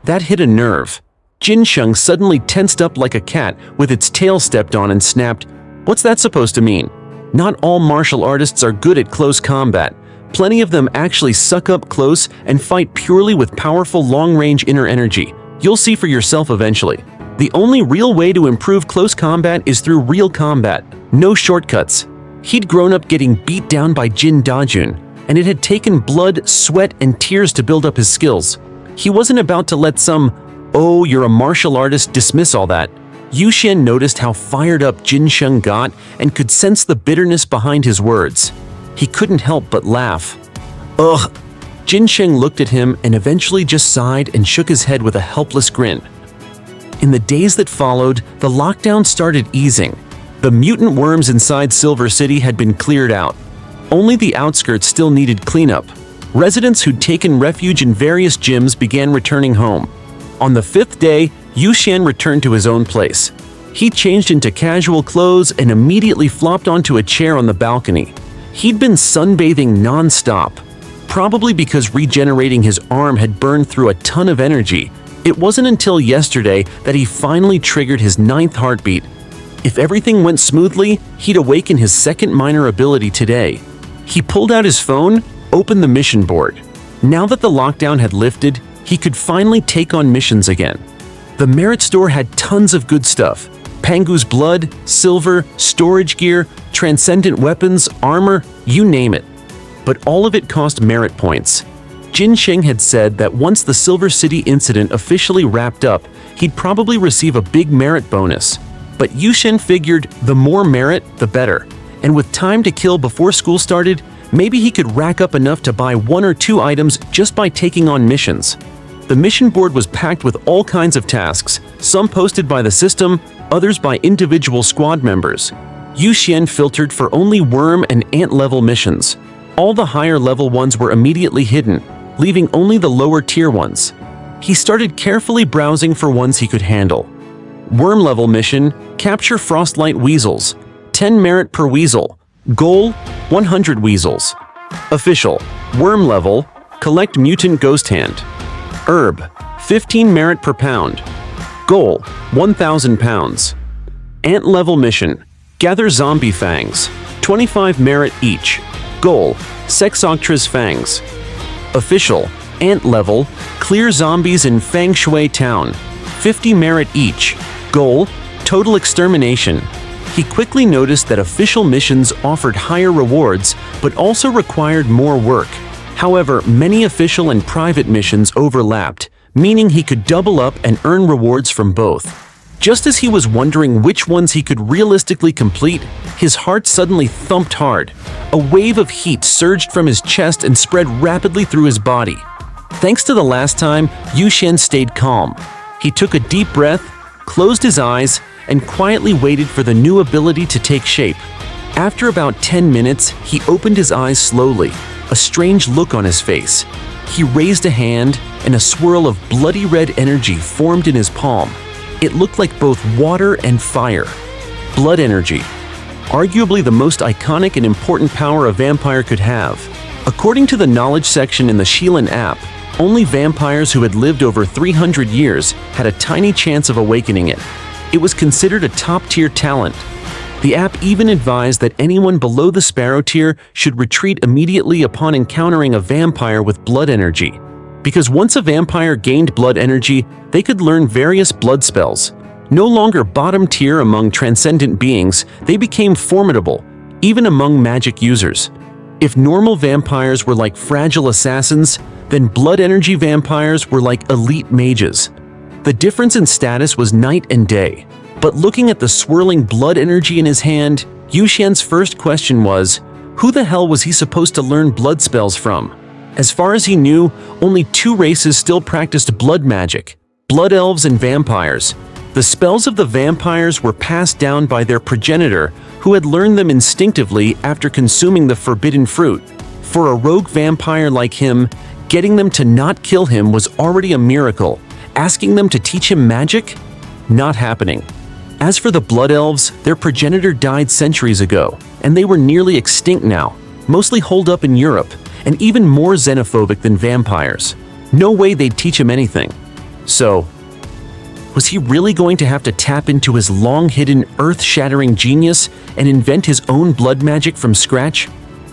That hit a nerve. Jin Sheng suddenly tensed up like a cat with its tail stepped on and snapped, "What's that supposed to mean? Not all martial artists are good at close combat. Plenty of them actually suck up close and fight purely with powerful long-range inner energy. You'll see for yourself eventually. The only real way to improve close combat is through real combat. No shortcuts." He'd grown up getting beat down by Jin Dajun, and it had taken blood, sweat, and tears to build up his skills. He wasn't about to let some, "Oh, you're a martial artist," dismiss all that. Yu Xian noticed how fired up Jin Sheng got and could sense the bitterness behind his words. He couldn't help but laugh. "Ugh." Jin Sheng looked at him and eventually just sighed and shook his head with a helpless grin. In the days that followed, the lockdown started easing. The mutant worms inside Silver City had been cleared out. Only the outskirts still needed cleanup. Residents who'd taken refuge in various gyms began returning home. On the 5th day, Yu Xian returned to his own place. He changed into casual clothes and immediately flopped onto a chair on the balcony. He'd been sunbathing non-stop. Probably because regenerating his arm had burned through a ton of energy, it wasn't until yesterday that he finally triggered his 9th heartbeat. If everything went smoothly, he'd awaken his second minor ability today. He pulled out his phone, opened the mission board. Now that the lockdown had lifted, he could finally take on missions again. The merit store had tons of good stuff. Pangu's blood, silver, storage gear, transcendent weapons, armor, you name it. But all of it cost merit points. Jin Sheng had said that once the Silver City incident officially wrapped up, he'd probably receive a big merit bonus. But Yu Xian figured the more merit, the better. And with time to kill before school started, maybe he could rack up enough to buy 1 or 2 items just by taking on missions. The mission board was packed with all kinds of tasks, some posted by the system, others by individual squad members. Yu Xian filtered for only worm and ant-level missions. All the higher-level ones were immediately hidden, leaving only the lower-tier ones. He started carefully browsing for ones he could handle. Worm-level mission, capture Frostlight Weasels. 10 merit per weasel. Goal, 100 weasels. Official, worm level, collect mutant ghost hand. Herb, 15 merit per pound. Goal, 1,000 pounds. Ant level mission, gather zombie fangs. 25 merit each. Goal, Sexoctra's fangs. Official, ant level, clear zombies in Fang Shui Town. 50 merit each. Goal, total extermination. He quickly noticed that official missions offered higher rewards, but also required more work. However, many official and private missions overlapped, meaning he could double up and earn rewards from both. Just as he was wondering which ones he could realistically complete, his heart suddenly thumped hard. A wave of heat surged from his chest and spread rapidly through his body. Thanks to the last time, Yu Xian stayed calm. He took a deep breath, closed his eyes, and quietly waited for the new ability to take shape. After about 10 minutes, he opened his eyes slowly, a strange look on his face. He raised a hand, and a swirl of bloody red energy formed in his palm. It looked like both water and fire. Blood energy. Arguably the most iconic and important power a vampire could have. According to the knowledge section in the Shilin app, only vampires who had lived over 300 years had a tiny chance of awakening it. It was considered a top-tier talent. The app even advised that anyone below the Sparrow tier should retreat immediately upon encountering a vampire with blood energy. Because once a vampire gained blood energy, they could learn various blood spells. No longer bottom tier among transcendent beings, they became formidable, even among magic users. If normal vampires were like fragile assassins, then blood energy vampires were like elite mages. The difference in status was night and day. But looking at the swirling blood energy in his hand, Yu Xian's first question was, who the hell was he supposed to learn blood spells from? As far as he knew, only 2 races still practiced blood magic, blood elves and vampires. The spells of the vampires were passed down by their progenitor, who had learned them instinctively after consuming the forbidden fruit. For a rogue vampire like him, getting them to not kill him was already a miracle. Asking them to teach him magic? Not happening. As for the Blood Elves, their progenitor died centuries ago, and they were nearly extinct now, mostly holed up in Europe, and even more xenophobic than vampires. No way they'd teach him anything. So, was he really going to have to tap into his long-hidden, earth-shattering genius and invent his own blood magic from scratch?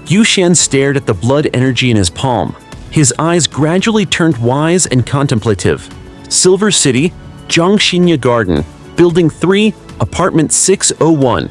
Yu Xian stared at the blood energy in his palm. His eyes gradually turned wise and contemplative. Silver City, Zhangxinya Garden, Building 3, Apartment 601.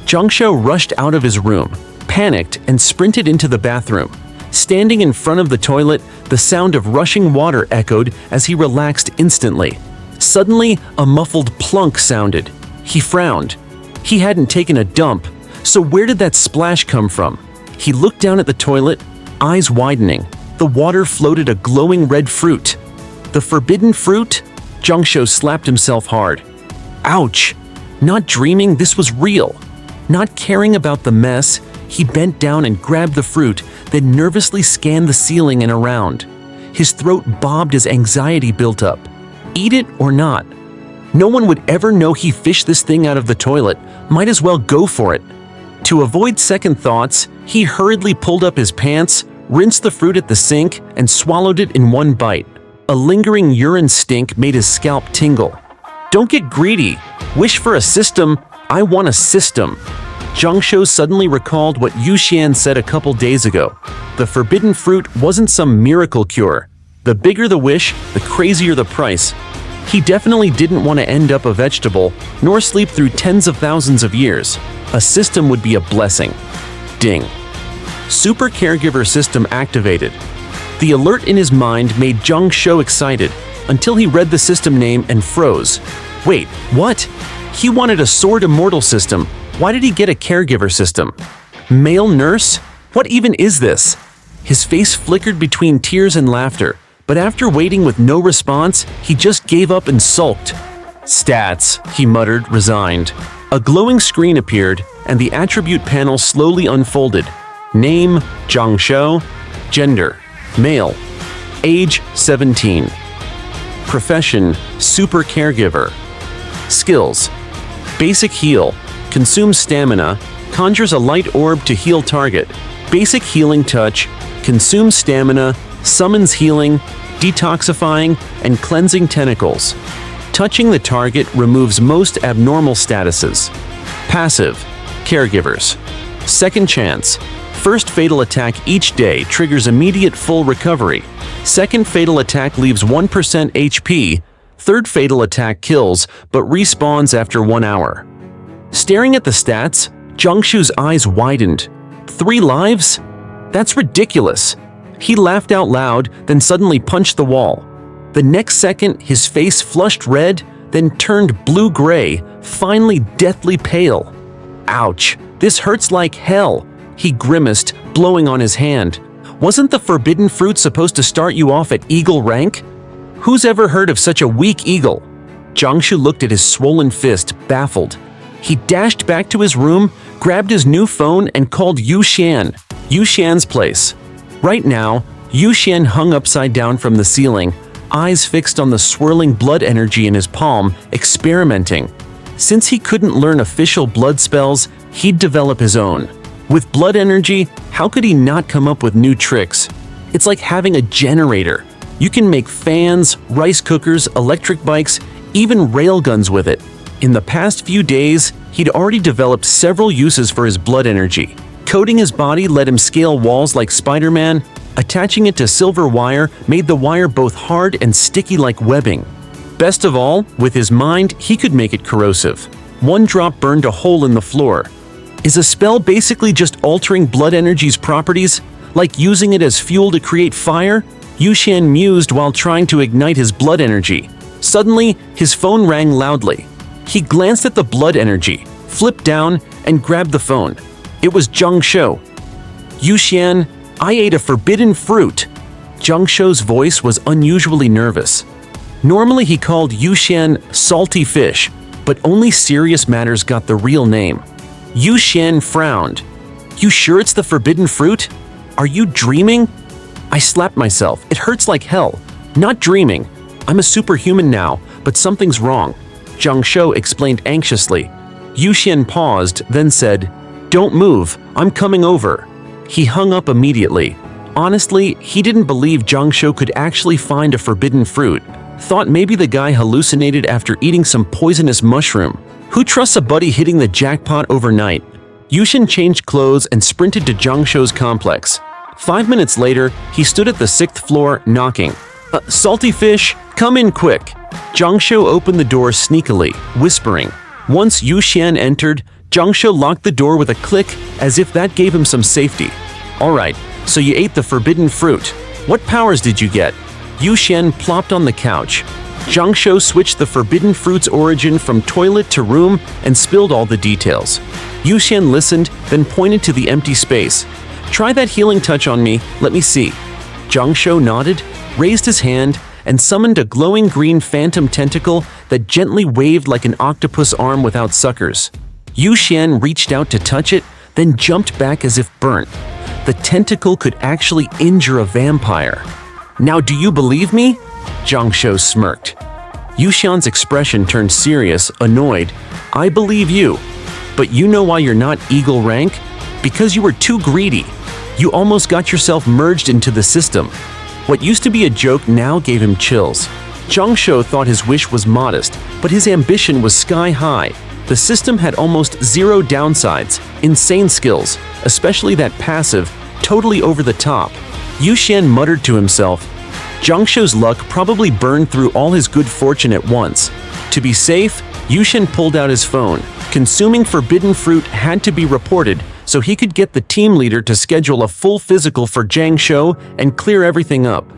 Zhang Shou rushed out of his room, panicked, and sprinted into the bathroom. Standing in front of the toilet, the sound of rushing water echoed as he relaxed instantly. Suddenly, a muffled plunk sounded. He frowned. He hadn't taken a dump, so where did that splash come from? He looked down at the toilet, eyes widening. The water floated a glowing red fruit. The forbidden fruit? Zhang Shou slapped himself hard. Ouch! Not dreaming, this was real. Not caring about the mess, he bent down and grabbed the fruit, then nervously scanned the ceiling and around. His throat bobbed as anxiety built up. Eat it or not? No one would ever know he fished this thing out of the toilet. Might as well go for it. To avoid second thoughts, he hurriedly pulled up his pants, rinsed the fruit at the sink, and swallowed it in one bite. A lingering urine stink made his scalp tingle. Don't get greedy. Wish for a system. I want a system. Zhang Shou suddenly recalled what Yu Xian said a couple days ago. The forbidden fruit wasn't some miracle cure. The bigger the wish, the crazier the price. He definitely didn't want to end up a vegetable, nor sleep through tens of thousands of years. A system would be a blessing. Ding. Super Caregiver System activated. The alert in his mind made Zhang Shou excited, until he read the system name and froze. Wait, what? He wanted a Sword Immortal system. Why did he get a caregiver system? Male nurse? What even is this? His face flickered between tears and laughter, but after waiting with no response, he just gave up and sulked. Stats, he muttered, resigned. A glowing screen appeared, and the attribute panel slowly unfolded. Name, Zhang Shou. Gender, male. Age, 17. Profession, super caregiver. Skills, basic heal. Consumes stamina, conjures a light orb to heal target. Basic healing touch, consumes stamina, summons healing, detoxifying, and cleansing tentacles. Touching the target removes most abnormal statuses. Passive, caregivers. Second chance, first fatal attack each day triggers immediate full recovery. Second fatal attack leaves 1% HP. Third fatal attack kills, but respawns after 1 hour. Staring at the stats, Zhang Shou's eyes widened. 3 lives? That's ridiculous. He laughed out loud, then suddenly punched the wall. The next second, his face flushed red, then turned blue-gray, finally deathly pale. Ouch, this hurts like hell, he grimaced, blowing on his hand. Wasn't the forbidden fruit supposed to start you off at eagle rank? Who's ever heard of such a weak eagle? Zhang Shou looked at his swollen fist, baffled. He dashed back to his room, grabbed his new phone, and called Yu Xian. Yu Xian's place. Right now, Yu Xian hung upside down from the ceiling, eyes fixed on the swirling blood energy in his palm, experimenting. Since he couldn't learn official blood spells, he'd develop his own. With blood energy, how could he not come up with new tricks? It's like having a generator. You can make fans, rice cookers, electric bikes, even railguns with it. In the past few days, he'd already developed several uses for his blood energy. Coating his body let him scale walls like Spider-Man. Attaching it to silver wire made the wire both hard and sticky like webbing. Best of all, with his mind, he could make it corrosive. 1 drop burned a hole in the floor. Is a spell basically just altering blood energy's properties? Like using it as fuel to create fire? Yu Xian mused while trying to ignite his blood energy. Suddenly, his phone rang loudly. He glanced at the blood energy, flipped down, and grabbed the phone. It was Zhang Shou. Yu Xian, I ate a forbidden fruit. Zhang Shou's voice was unusually nervous. Normally he called Yuxian salty fish, but only serious matters got the real name. Yuxian frowned. You sure it's the forbidden fruit? Are you dreaming? I slapped myself. It hurts like hell. Not dreaming. I'm a superhuman now, but something's wrong. Zhang Shou explained anxiously. Yuxian paused, then said, Don't move, I'm coming over. He hung up immediately. Honestly, he didn't believe Zhang Shou could actually find a forbidden fruit. Thought maybe the guy hallucinated after eating some poisonous mushroom. Who trusts a buddy hitting the jackpot overnight? Yuxian changed clothes and sprinted to Zhang Shou's complex. 5 minutes later, he stood at the 6th floor, knocking. Salty fish, come in quick. Zhang Shou opened the door sneakily, whispering. Once Yuxian entered, Zhang Shou locked the door with a click as if that gave him some safety. Alright, so you ate the forbidden fruit. What powers did you get? Yuxian plopped on the couch. Zhang Shou switched the forbidden fruit's origin from toilet to room and spilled all the details. Yuxian listened, then pointed to the empty space. Try that healing touch on me, let me see. Zhang Shou nodded, raised his hand, and summoned a glowing green phantom tentacle that gently waved like an octopus arm without suckers. Yuxian reached out to touch it, then jumped back as if burnt. The tentacle could actually injure a vampire. Now do you believe me? Zhang Shou smirked. Yuxian's expression turned serious, annoyed. I believe you. But you know why you're not eagle rank? Because you were too greedy. You almost got yourself merged into the system. What used to be a joke now gave him chills. Zhang Shou thought his wish was modest, but his ambition was sky high. The system had almost zero downsides, insane skills, especially that passive, totally over the top. Yuxian muttered to himself. Zhang Shou's luck probably burned through all his good fortune at once. To be safe, Yuxian pulled out his phone. Consuming forbidden fruit had to be reported, so he could get the team leader to schedule a full physical for Zhang Shou and clear everything up.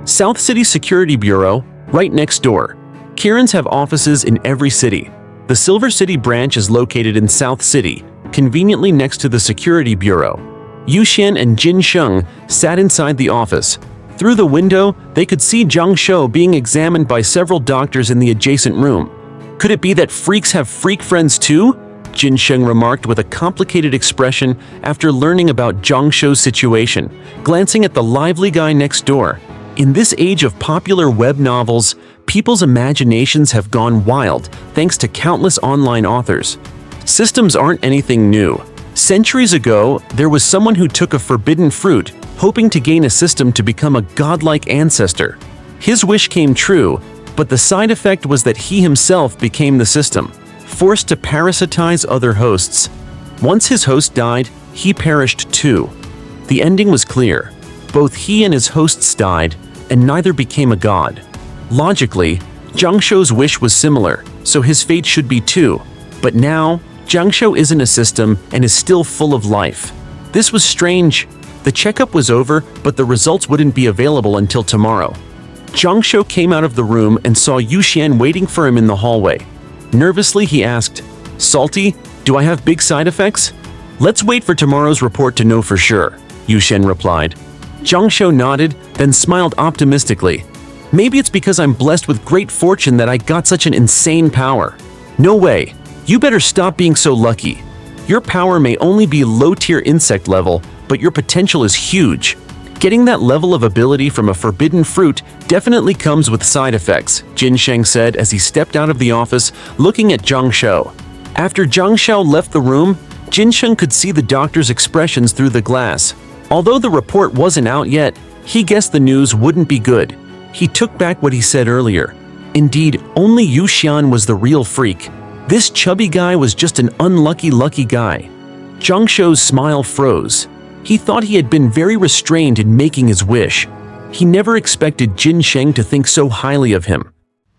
South City Security Bureau, right next door. Kirans have offices in every city. The Silver City branch is located in South City, conveniently next to the Security Bureau. Yuxian and Jin Sheng sat inside the office. Through the window, they could see Zhang Shou being examined by several doctors in the adjacent room. Could it be that freaks have freak friends too? Jin Sheng remarked with a complicated expression after learning about Zhang Shou's situation, glancing at the lively guy next door. In this age of popular web novels, people's imaginations have gone wild thanks to countless online authors. Systems aren't anything new. Centuries ago, there was someone who took a forbidden fruit, hoping to gain a system to become a godlike ancestor. His wish came true, but the side effect was that he himself became the system, forced to parasitize other hosts. Once his host died, he perished too. The ending was clear. Both he and his hosts died, and neither became a god. Logically, Zhang Shou's wish was similar, so his fate should be too. But now, Zhang Shou isn't a system and is still full of life. This was strange. The checkup was over, but the results wouldn't be available until tomorrow. Zhang Shou came out of the room and saw Yuxian waiting for him in the hallway. Nervously, he asked, Salty, do I have big side effects? Let's wait for tomorrow's report to know for sure, Yuxian replied. Zhang Shou nodded, then smiled optimistically. Maybe it's because I'm blessed with great fortune that I got such an insane power. No way. You better stop being so lucky. Your power may only be low-tier insect level, but your potential is huge. Getting that level of ability from a forbidden fruit definitely comes with side effects, Jin Sheng said as he stepped out of the office, looking at Zhang Shou. After Zhang Shou left the room, Jin Sheng could see the doctor's expressions through the glass. Although the report wasn't out yet, he guessed the news wouldn't be good. He took back what he said earlier. Indeed, only Yuxian was the real freak. This chubby guy was just an unlucky lucky guy. Zhang Shou's smile froze. He thought he had been very restrained in making his wish. He never expected Jin Sheng to think so highly of him.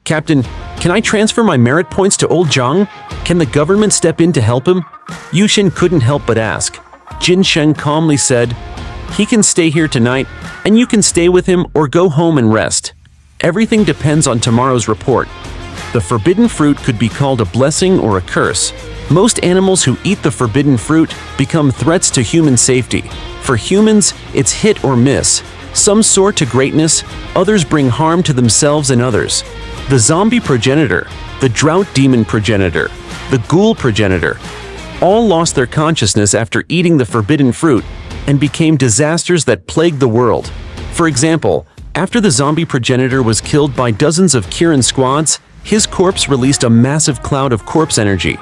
Captain, can I transfer my merit points to old Zhang? Can the government step in to help him? Yuxian couldn't help but ask. Jin Sheng calmly said, he can stay here tonight, and you can stay with him or go home and rest. Everything depends on tomorrow's report. The forbidden fruit could be called a blessing or a curse. Most animals who eat the forbidden fruit become threats to human safety. For humans, it's hit or miss. Some soar to greatness, others bring harm to themselves and others. The zombie progenitor, the drought demon progenitor, the ghoul progenitor, all lost their consciousness after eating the forbidden fruit and became disasters that plagued the world. For example, after the zombie progenitor was killed by dozens of Kirin squads, his corpse released a massive cloud of corpse energy.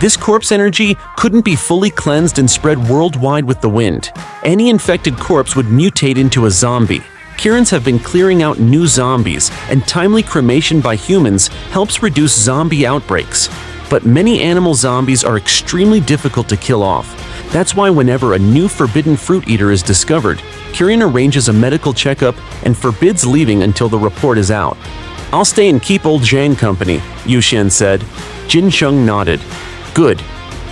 This corpse energy couldn't be fully cleansed and spread worldwide with the wind. Any infected corpse would mutate into a zombie. Kirins have been clearing out new zombies, and timely cremation by humans helps reduce zombie outbreaks. But many animal zombies are extremely difficult to kill off. That's why whenever a new forbidden fruit eater is discovered, Kirin arranges a medical checkup and forbids leaving until the report is out. "I'll stay and keep old Zhang company," Yuxian said. Jin Sheng nodded. "Good.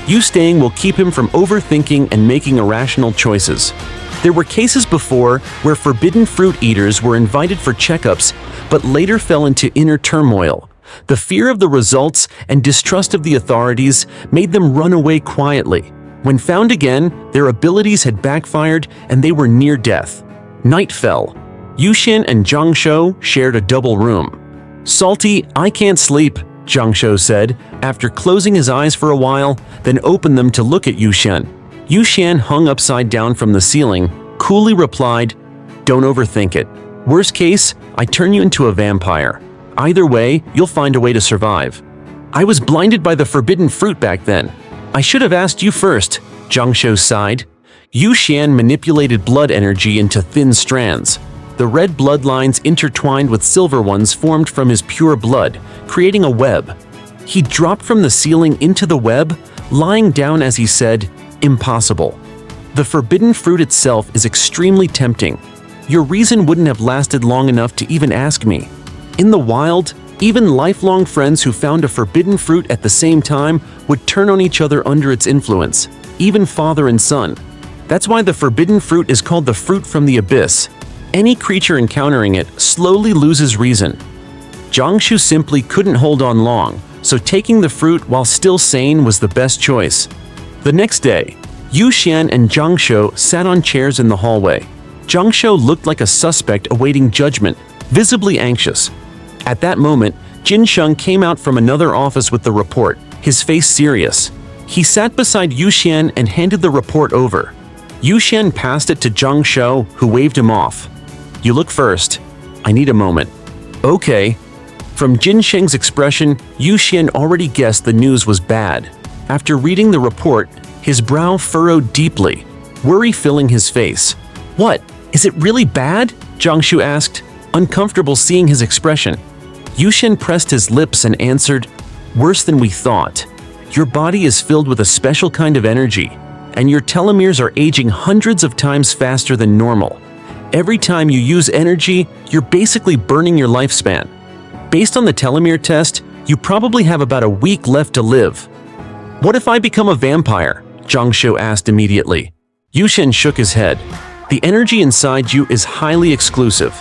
You staying will keep him from overthinking and making irrational choices." There were cases before where forbidden fruit eaters were invited for checkups but later fell into inner turmoil. The fear of the results and distrust of the authorities made them run away quietly. When found again, their abilities had backfired and they were near death. Night fell. Yuxian and Zhang Shou shared a double room. "Salty, I can't sleep," Zhang Shou said, after closing his eyes for a while, then opened them to look at Yuxian. Yuxian hung upside down from the ceiling, coolly replied, "Don't overthink it. Worst case, I turn you into a vampire. Either way, you'll find a way to survive." "I was blinded by the forbidden fruit back then. I should have asked you first," Zhang Shou sighed. Yuxian manipulated blood energy into thin strands. The red bloodlines intertwined with silver ones formed from his pure blood, creating a web. He dropped from the ceiling into the web, lying down as he said, "Impossible. The forbidden fruit itself is extremely tempting. Your reason wouldn't have lasted long enough to even ask me. In the wild, even lifelong friends who found a forbidden fruit at the same time would turn on each other under its influence, even father and son. That's why the forbidden fruit is called the fruit from the abyss. Any creature encountering it slowly loses reason." Zhang Shou simply couldn't hold on long, so taking the fruit while still sane was the best choice. The next day, Yuxian and Zhang Shou sat on chairs in the hallway. Zhang Shou looked like a suspect awaiting judgment, visibly anxious. At that moment, Jin Sheng came out from another office with the report, his face serious. He sat beside Yuxian and handed the report over. Yuxian passed it to Zhang Shou, who waved him off. "You look first. I need a moment." "Okay." From Jin Sheng's expression, Yuxian already guessed the news was bad. After reading the report, his brow furrowed deeply, worry filling his face. "What? Is it really bad?" Zhang Shou asked, uncomfortable seeing his expression. Yuxian pressed his lips and answered, "Worse than we thought. Your body is filled with a special kind of energy, and your telomeres are aging hundreds of times faster than normal. Every time you use energy, you're basically burning your lifespan. Based on the telomere test, you probably have about a week left to live." "What if I become a vampire?" Zhang Shou asked immediately. Yuxian shook his head. "The energy inside you is highly exclusive.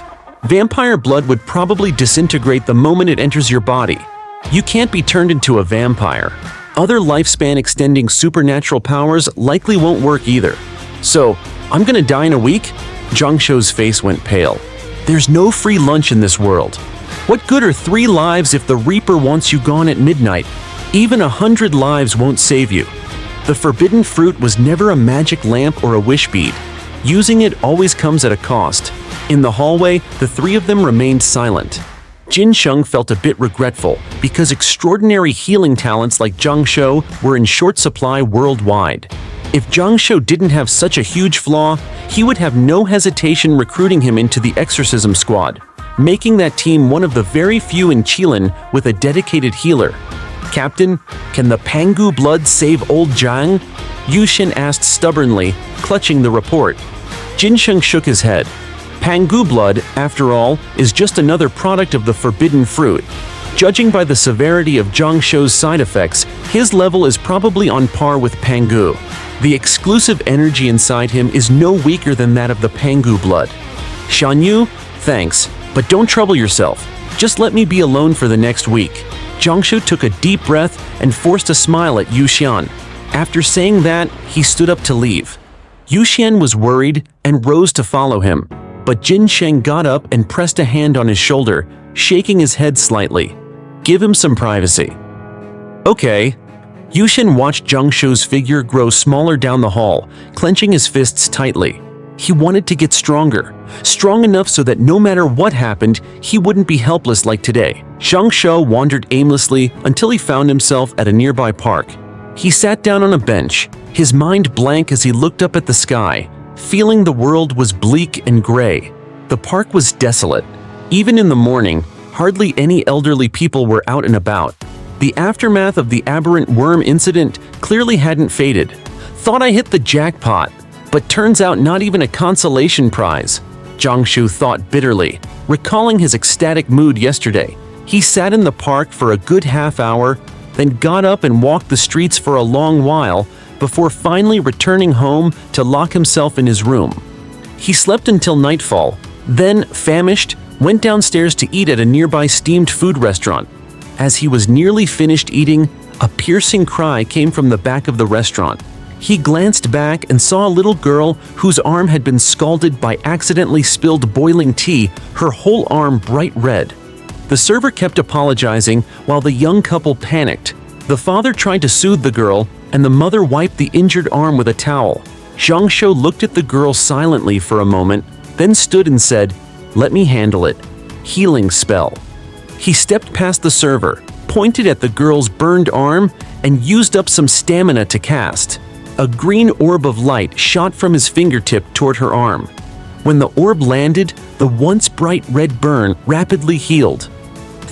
Vampire blood would probably disintegrate the moment it enters your body. You can't be turned into a vampire. Other lifespan-extending supernatural powers likely won't work either. So, I'm gonna die in a week?" Zhang Shou's face went pale. "There's no free lunch in this world. What good are 3 lives if the Reaper wants you gone at midnight? Even 100 lives won't save you." The forbidden fruit was never a magic lamp or a wish bead. Using it always comes at a cost. In the hallway, the 3 of them remained silent. Jin Sheng felt a bit regretful because extraordinary healing talents like Zhang Shou were in short supply worldwide. If Zhang Shou didn't have such a huge flaw, he would have no hesitation recruiting him into the exorcism squad, making that team one of the very few in Qilin with a dedicated healer. "Captain, can the Pangu blood save old Zhang?" Yuxian asked stubbornly, clutching the report. Jin Sheng shook his head. Pangu blood, after all, is just another product of the forbidden fruit. Judging by the severity of Zhang Shou's side effects, his level is probably on par with Pangu. The exclusive energy inside him is no weaker than that of the Pangu blood. "Shan Yu, thanks, but don't trouble yourself. Just let me be alone for the next week." Zhang Shou took a deep breath and forced a smile at Yuxian. After saying that, he stood up to leave. Yuxian was worried and rose to follow him, but Jin Sheng got up and pressed a hand on his shoulder, shaking his head slightly. "Give him some privacy." "Okay." Yushin watched Zhang Shou's figure grow smaller down the hall, clenching his fists tightly. He wanted to get stronger, strong enough so that no matter what happened, he wouldn't be helpless like today. Zhang Shou wandered aimlessly until he found himself at a nearby park. He sat down on a bench, his mind blank as he looked up at the sky, feeling the world was bleak and gray. The park was desolate. Even in the morning, hardly any elderly people were out and about. The aftermath of the aberrant worm incident clearly hadn't faded. "Thought I hit the jackpot, but turns out not even a consolation prize," Zhang Shu thought bitterly, recalling his ecstatic mood yesterday. He sat in the park for a good half hour, then got up and walked the streets for a long while before finally returning home to lock himself in his room. He slept until nightfall, then, famished, went downstairs to eat at a nearby steamed food restaurant. As he was nearly finished eating, a piercing cry came from the back of the restaurant. He glanced back and saw a little girl whose arm had been scalded by accidentally spilled boiling tea, her whole arm bright red. The server kept apologizing while the young couple panicked. The father tried to soothe the girl, and the mother wiped the injured arm with a towel. Zhang Shou looked at the girl silently for a moment, then stood and said, "Let me handle it. Healing spell." He stepped past the server, pointed at the girl's burned arm, and used up some stamina to cast. A green orb of light shot from his fingertip toward her arm. When the orb landed, the once bright red burn rapidly healed.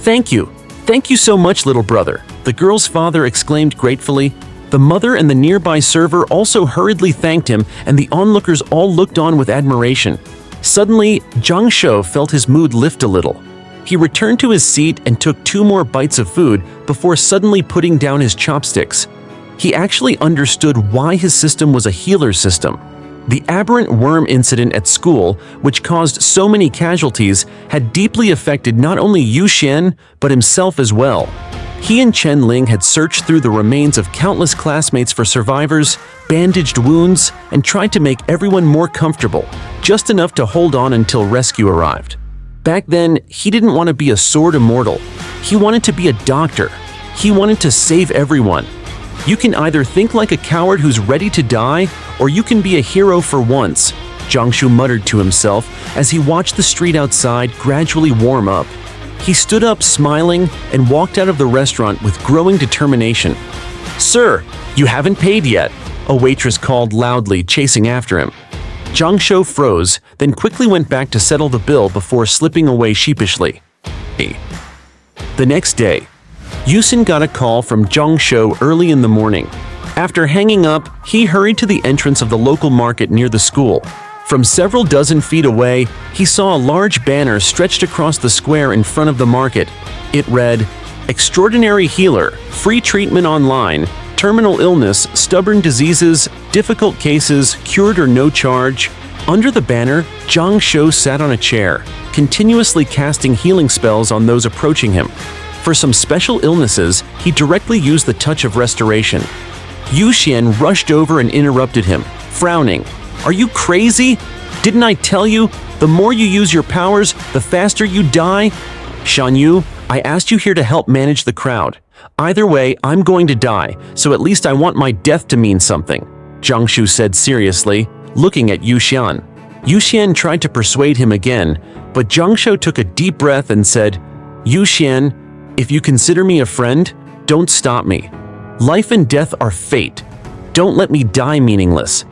"Thank you. Thank you so much, little brother," the girl's father exclaimed gratefully. The mother and the nearby server also hurriedly thanked him, and the onlookers all looked on with admiration. Suddenly, Zhang Shou felt his mood lift a little. He returned to his seat and took 2 more bites of food before suddenly putting down his chopsticks. He actually understood why his system was a healer system. The aberrant worm incident at school, which caused so many casualties, had deeply affected not only Yu Xian, but himself as well. He and Chen Ling had searched through the remains of countless classmates for survivors, bandaged wounds, and tried to make everyone more comfortable, just enough to hold on until rescue arrived. Back then, he didn't want to be a sword immortal. He wanted to be a doctor. He wanted to save everyone. You can either think like a coward who's ready to die, or you can be a hero for once, Zhang Shu muttered to himself as he watched the street outside gradually warm up. He stood up smiling and walked out of the restaurant with growing determination. "Sir, you haven't paid yet," a waitress called loudly, chasing after him. Zhang Shou froze, then quickly went back to settle the bill before slipping away sheepishly. The next day, Yusin got a call from Zhang Shou early in the morning. After hanging up, he hurried to the entrance of the local market near the school. From several dozen feet away, he saw a large banner stretched across the square in front of the market. It read, "Extraordinary Healer, Free Treatment Online, Terminal Illness, Stubborn Diseases, Difficult Cases, Cured or No Charge." Under the banner, Zhang Shou sat on a chair, continuously casting healing spells on those approaching him. For some special illnesses, he directly used the touch of restoration. Yu Xian rushed over and interrupted him, frowning. "Are you crazy? Didn't I tell you? The more you use your powers, the faster you die." "Shan Yu, I asked you here to help manage the crowd. Either way, I'm going to die, so at least I want my death to mean something," Zhang Shu said seriously, looking at Yu Xian. Yu Xian tried to persuade him again, but Zhang Shou took a deep breath and said, "Yu Xian, if you consider me a friend, don't stop me. Life and death are fate. Don't let me die meaningless."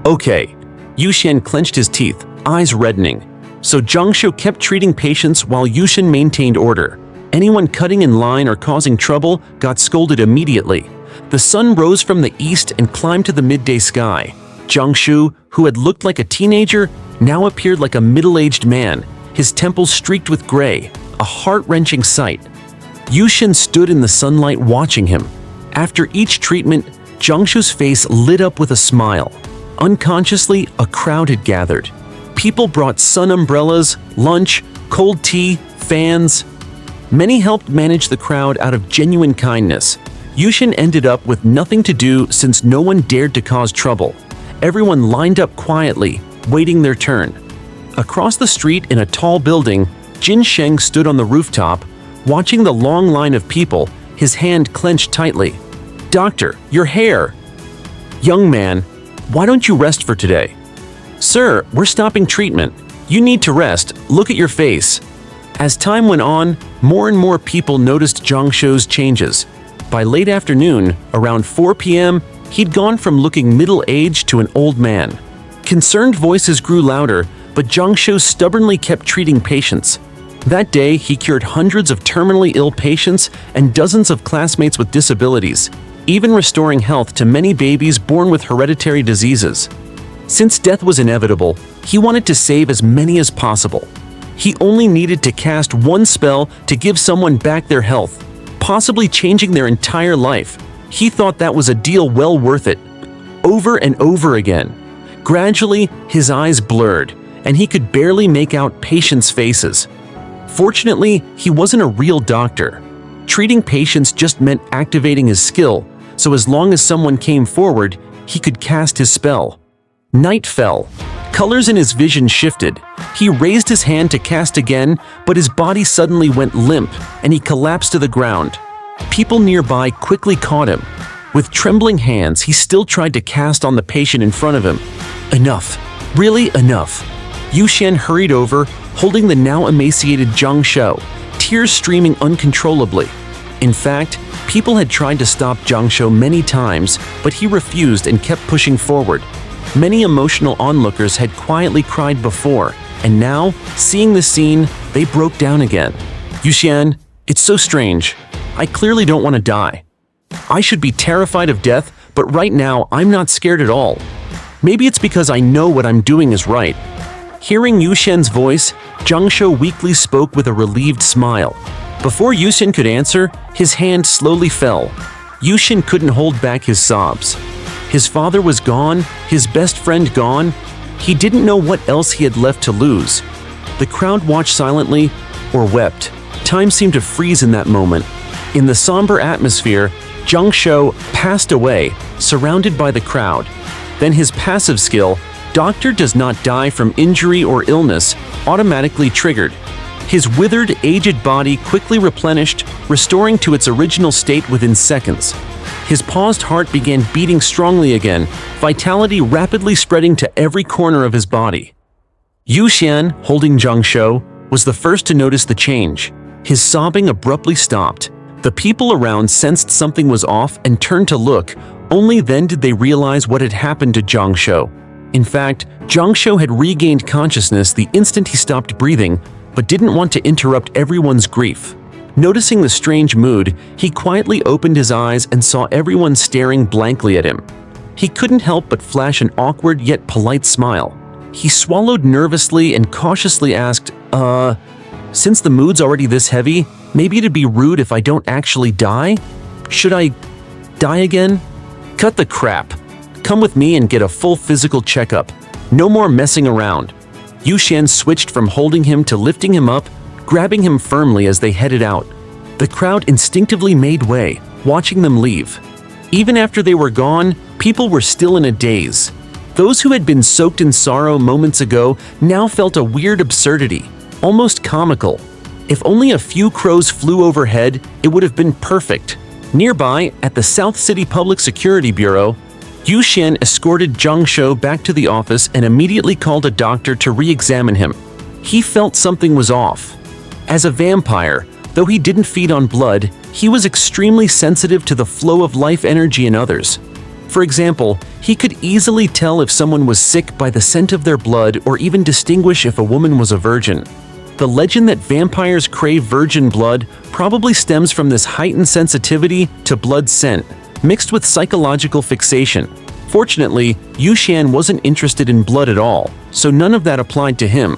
"Okay." Yu Xian clenched his teeth, eyes reddening. So Zhang Shou kept treating patients while Yu Xian maintained order. Anyone cutting in line or causing trouble got scolded immediately. The sun rose from the east and climbed to the midday sky. Zhang Shu, who had looked like a teenager, now appeared like a middle-aged man, his temples streaked with gray, a heart-wrenching sight. Yu Xian stood in the sunlight watching him. After each treatment, Zhang Shu's face lit up with a smile. Unconsciously, a crowd had gathered. People brought sun umbrellas, lunch, cold tea, fans. Many helped manage the crowd out of genuine kindness. Yu Xian ended up with nothing to do since no one dared to cause trouble. Everyone lined up quietly, waiting their turn. Across the street in a tall building, Jin Sheng stood on the rooftop, watching the long line of people, his hand clenched tightly. "Doctor, your hair!" "Young man, why don't you rest for today?" "Sir, we're stopping treatment. You need to rest. Look at your face." As time went on, more and more people noticed Zhang Shou's changes. By late afternoon, around 4 p.m., he'd gone from looking middle-aged to an old man. Concerned voices grew louder, but Zhang Shou stubbornly kept treating patients. That day, he cured hundreds of terminally ill patients and dozens of classmates with disabilities, even restoring health to many babies born with hereditary diseases. Since death was inevitable, he wanted to save as many as possible. He only needed to cast one spell to give someone back their health, possibly changing their entire life. He thought that was a deal well worth it. Over and over again. Gradually, his eyes blurred, and he could barely make out patients' faces. Fortunately, he wasn't a real doctor. Treating patients just meant activating his skill, so as long as someone came forward, he could cast his spell. Night fell. Colors in his vision shifted. He raised his hand to cast again, but his body suddenly went limp, and he collapsed to the ground. People nearby quickly caught him. With trembling hands, he still tried to cast on the patient in front of him. Enough. Really enough. Yu Xian hurried over, holding the now emaciated Zhang Shou, tears streaming uncontrollably. In fact, people had tried to stop Zhang Shou many times, but he refused and kept pushing forward. Many emotional onlookers had quietly cried before, and now, seeing the scene, they broke down again. "Yu Xian, it's so strange. I clearly don't want to die. I should be terrified of death, but right now I'm not scared at all. Maybe it's because I know what I'm doing is right." Hearing Yu Xian's voice, Zhang Shou weakly spoke with a relieved smile. Before Yu Xian could answer, his hand slowly fell. Yu Xian couldn't hold back his sobs. His father was gone, his best friend gone. He didn't know what else he had left to lose. The crowd watched silently, or wept. Time seemed to freeze in that moment. In the somber atmosphere, Zhang Shou passed away, surrounded by the crowd. Then his passive skill, Doctor Does Not Die from Injury or Illness, automatically triggered. His withered, aged body quickly replenished, restoring to its original state within seconds. His paused heart began beating strongly again, vitality rapidly spreading to every corner of his body. Yu Xian, holding Zhang Shou, was the first to notice the change. His sobbing abruptly stopped. The people around sensed something was off and turned to look. Only then did they realize what had happened to Zhang Shou. In fact, Zhang Shou had regained consciousness the instant he stopped breathing, but didn't want to interrupt everyone's grief. Noticing the strange mood, he quietly opened his eyes and saw everyone staring blankly at him. He couldn't help but flash an awkward yet polite smile. He swallowed nervously and cautiously asked, since the mood's already this heavy, maybe it'd be rude if I don't actually die? Should I die again? Cut the crap. Come with me and get a full physical checkup. No more messing around." Yu Xian switched from holding him to lifting him up, grabbing him firmly as they headed out. The crowd instinctively made way, watching them leave. Even after they were gone, people were still in a daze. Those who had been soaked in sorrow moments ago now felt a weird absurdity, almost comical. If only a few crows flew overhead, it would have been perfect. Nearby, at the South City Public Security Bureau, Yu Xian escorted Zhang Shou back to the office and immediately called a doctor to re-examine him. He felt something was off. As a vampire, though he didn't feed on blood, he was extremely sensitive to the flow of life energy in others. For example, he could easily tell if someone was sick by the scent of their blood or even distinguish if a woman was a virgin. The legend that vampires crave virgin blood probably stems from this heightened sensitivity to blood scent, mixed with psychological fixation. Fortunately, Yu Xian wasn't interested in blood at all, so none of that applied to him.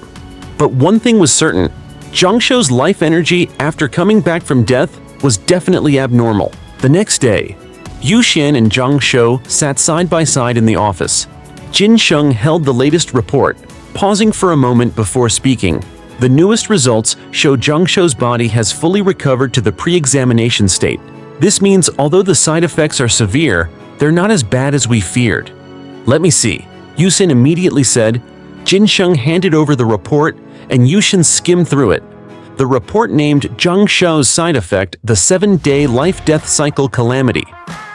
But one thing was certain, Zhang Shou's life energy after coming back from death was definitely abnormal. The next day, Yu Xian and Zhang Shou sat side by side in the office. Jin Sheng held the latest report, pausing for a moment before speaking. The newest results show Zhang Shou's body has fully recovered to the pre-examination state. This means although the side effects are severe, they're not as bad as we feared. "Let me see," Yu Xian immediately said. Jin Sheng handed over the report, and Yushin skimmed through it. The report named Zhang Shao's side effect the 7-day life-death cycle calamity.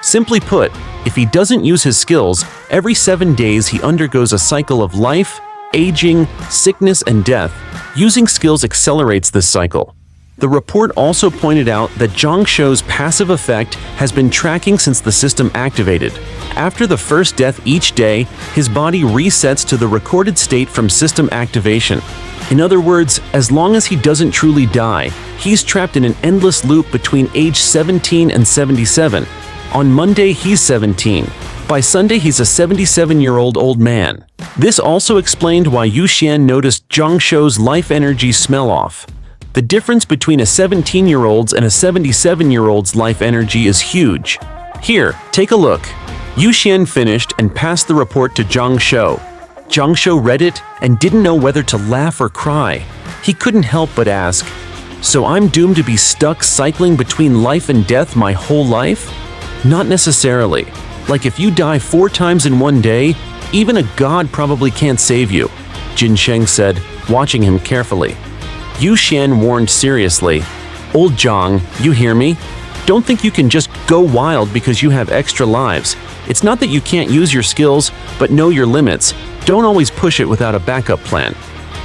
Simply put, if he doesn't use his skills, every 7 days he undergoes a cycle of life, aging, sickness, and death. Using skills accelerates this cycle. The report also pointed out that Zhang Shao's passive effect has been tracking since the system activated. After the first death each day, his body resets to the recorded state from system activation. In other words, as long as he doesn't truly die, he's trapped in an endless loop between age 17 and 77. On Monday, he's 17. By Sunday, he's a 77-year-old old man. This also explained why Yuxian noticed Zhang Shao's life energy smell off. The difference between a 17-year-old's and a 77-year-old's life energy is huge. Here, take a look. Yuxian finished and passed the report to Zhang Shao. Zhang Shao read it and didn't know whether to laugh or cry. He couldn't help but ask, "So I'm doomed to be stuck cycling between life and death my whole life?" Not necessarily. Like if you die 4 times in one day, even a god probably can't save you, Jin Sheng said, watching him carefully. Yuxian warned seriously, "Old Zhang, you hear me? Don't think you can just go wild because you have extra lives. It's not that you can't use your skills, but know your limits. Don't always push it without a backup plan.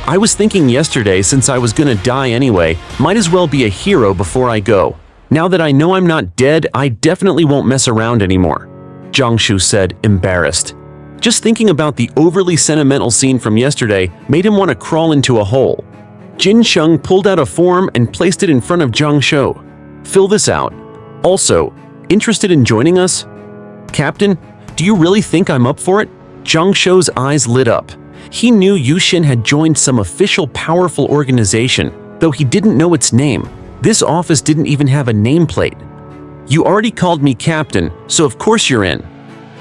I was thinking yesterday, since I was gonna die anyway, might as well be a hero before I go. Now that I know I'm not dead, I definitely won't mess around anymore," Zhang Shu said, embarrassed. Just thinking about the overly sentimental scene from yesterday made him want to crawl into a hole. Jin Sheng pulled out a form and placed it in front of Zhang Shou. "Fill this out. Also, interested in joining us?" "Captain, do you really think I'm up for it?" Zhang Shou's eyes lit up. He knew Yushin had joined some official powerful organization, though he didn't know its name. This office didn't even have a nameplate. "You already called me captain, so of course you're in."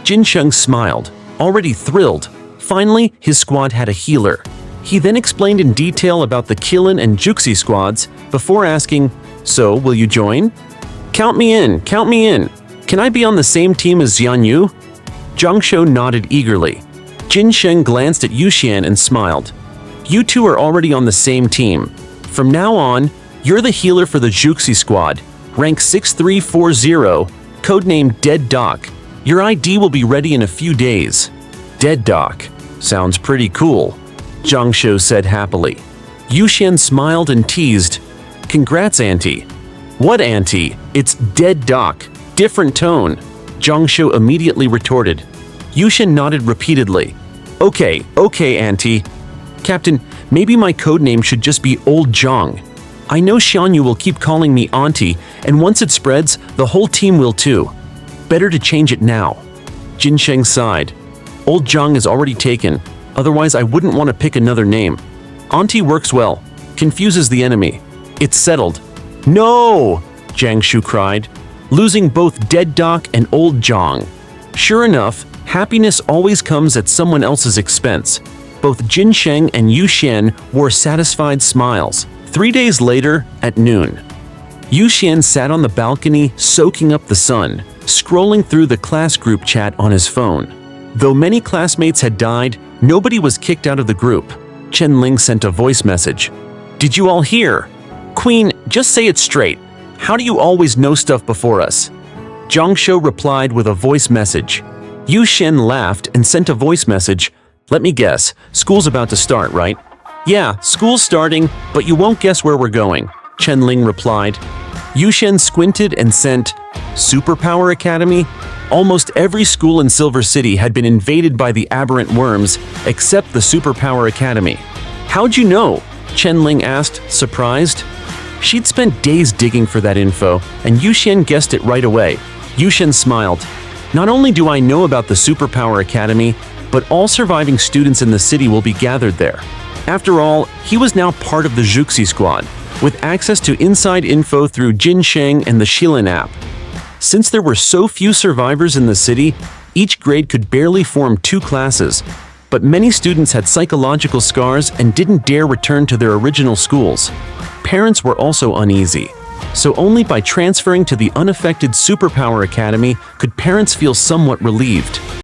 Jin Sheng smiled, already thrilled. Finally, his squad had a healer. He then explained in detail about the Qilin and Juxi squads before asking, "So, will you join?" "Count me in, count me in. Can I be on the same team as Xian Yu?" Zhang Shou nodded eagerly. Jin Sheng glanced at Yuxian and smiled. "You two are already on the same team. From now on, you're the healer for the Juxi squad, rank 6340, codenamed Dead Doc. Your ID will be ready in a few days." "Dead Doc. Sounds pretty cool," Zhang Shou said happily. Yuxian smiled and teased, "Congrats, Auntie." "What Auntie? It's Dead Doc. Different tone," Zhang Shou immediately retorted. Yushin nodded repeatedly. Okay, Auntie." "Captain, maybe my codename should just be Old Zhang. I know Xianyu will keep calling me Auntie, and once it spreads, the whole team will too. Better to change it now." Jin Sheng sighed. "Old Zhang is already taken, otherwise I wouldn't want to pick another name. Auntie works well, confuses the enemy. It's settled." "No!" Zhang Shu cried, losing both Dead Doc and Old Zhang. Sure enough, happiness always comes at someone else's expense. Both Jin Sheng and Yuxian wore satisfied smiles. 3 days later, at noon, Yuxian sat on the balcony soaking up the sun, scrolling through the class group chat on his phone. Though many classmates had died, nobody was kicked out of the group. Chen Ling sent a voice message. "Did you all hear? Queen, just say it straight. How do you always know stuff before us?" Zhang Shou replied with a voice message. Yuxian laughed and sent a voice message. "Let me guess, school's about to start, right?" "Yeah, school's starting, but you won't guess where we're going," Chen Ling replied. Yuxian squinted and sent, "Superpower Academy?" Almost every school in Silver City had been invaded by the aberrant worms, except the Superpower Academy. "How'd you know?" Chen Ling asked, surprised. She'd spent days digging for that info, and Yuxian guessed it right away. Yuxian smiled. "Not only do I know about the Superpower Academy, but all surviving students in the city will be gathered there." After all, he was now part of the Juxi squad, with access to inside info through Jin Sheng and the Shilin app. Since there were so few survivors in the city, each grade could barely form 2 classes, but many students had psychological scars and didn't dare return to their original schools. Parents were also uneasy, so only by transferring to the unaffected Superpower Academy could parents feel somewhat relieved.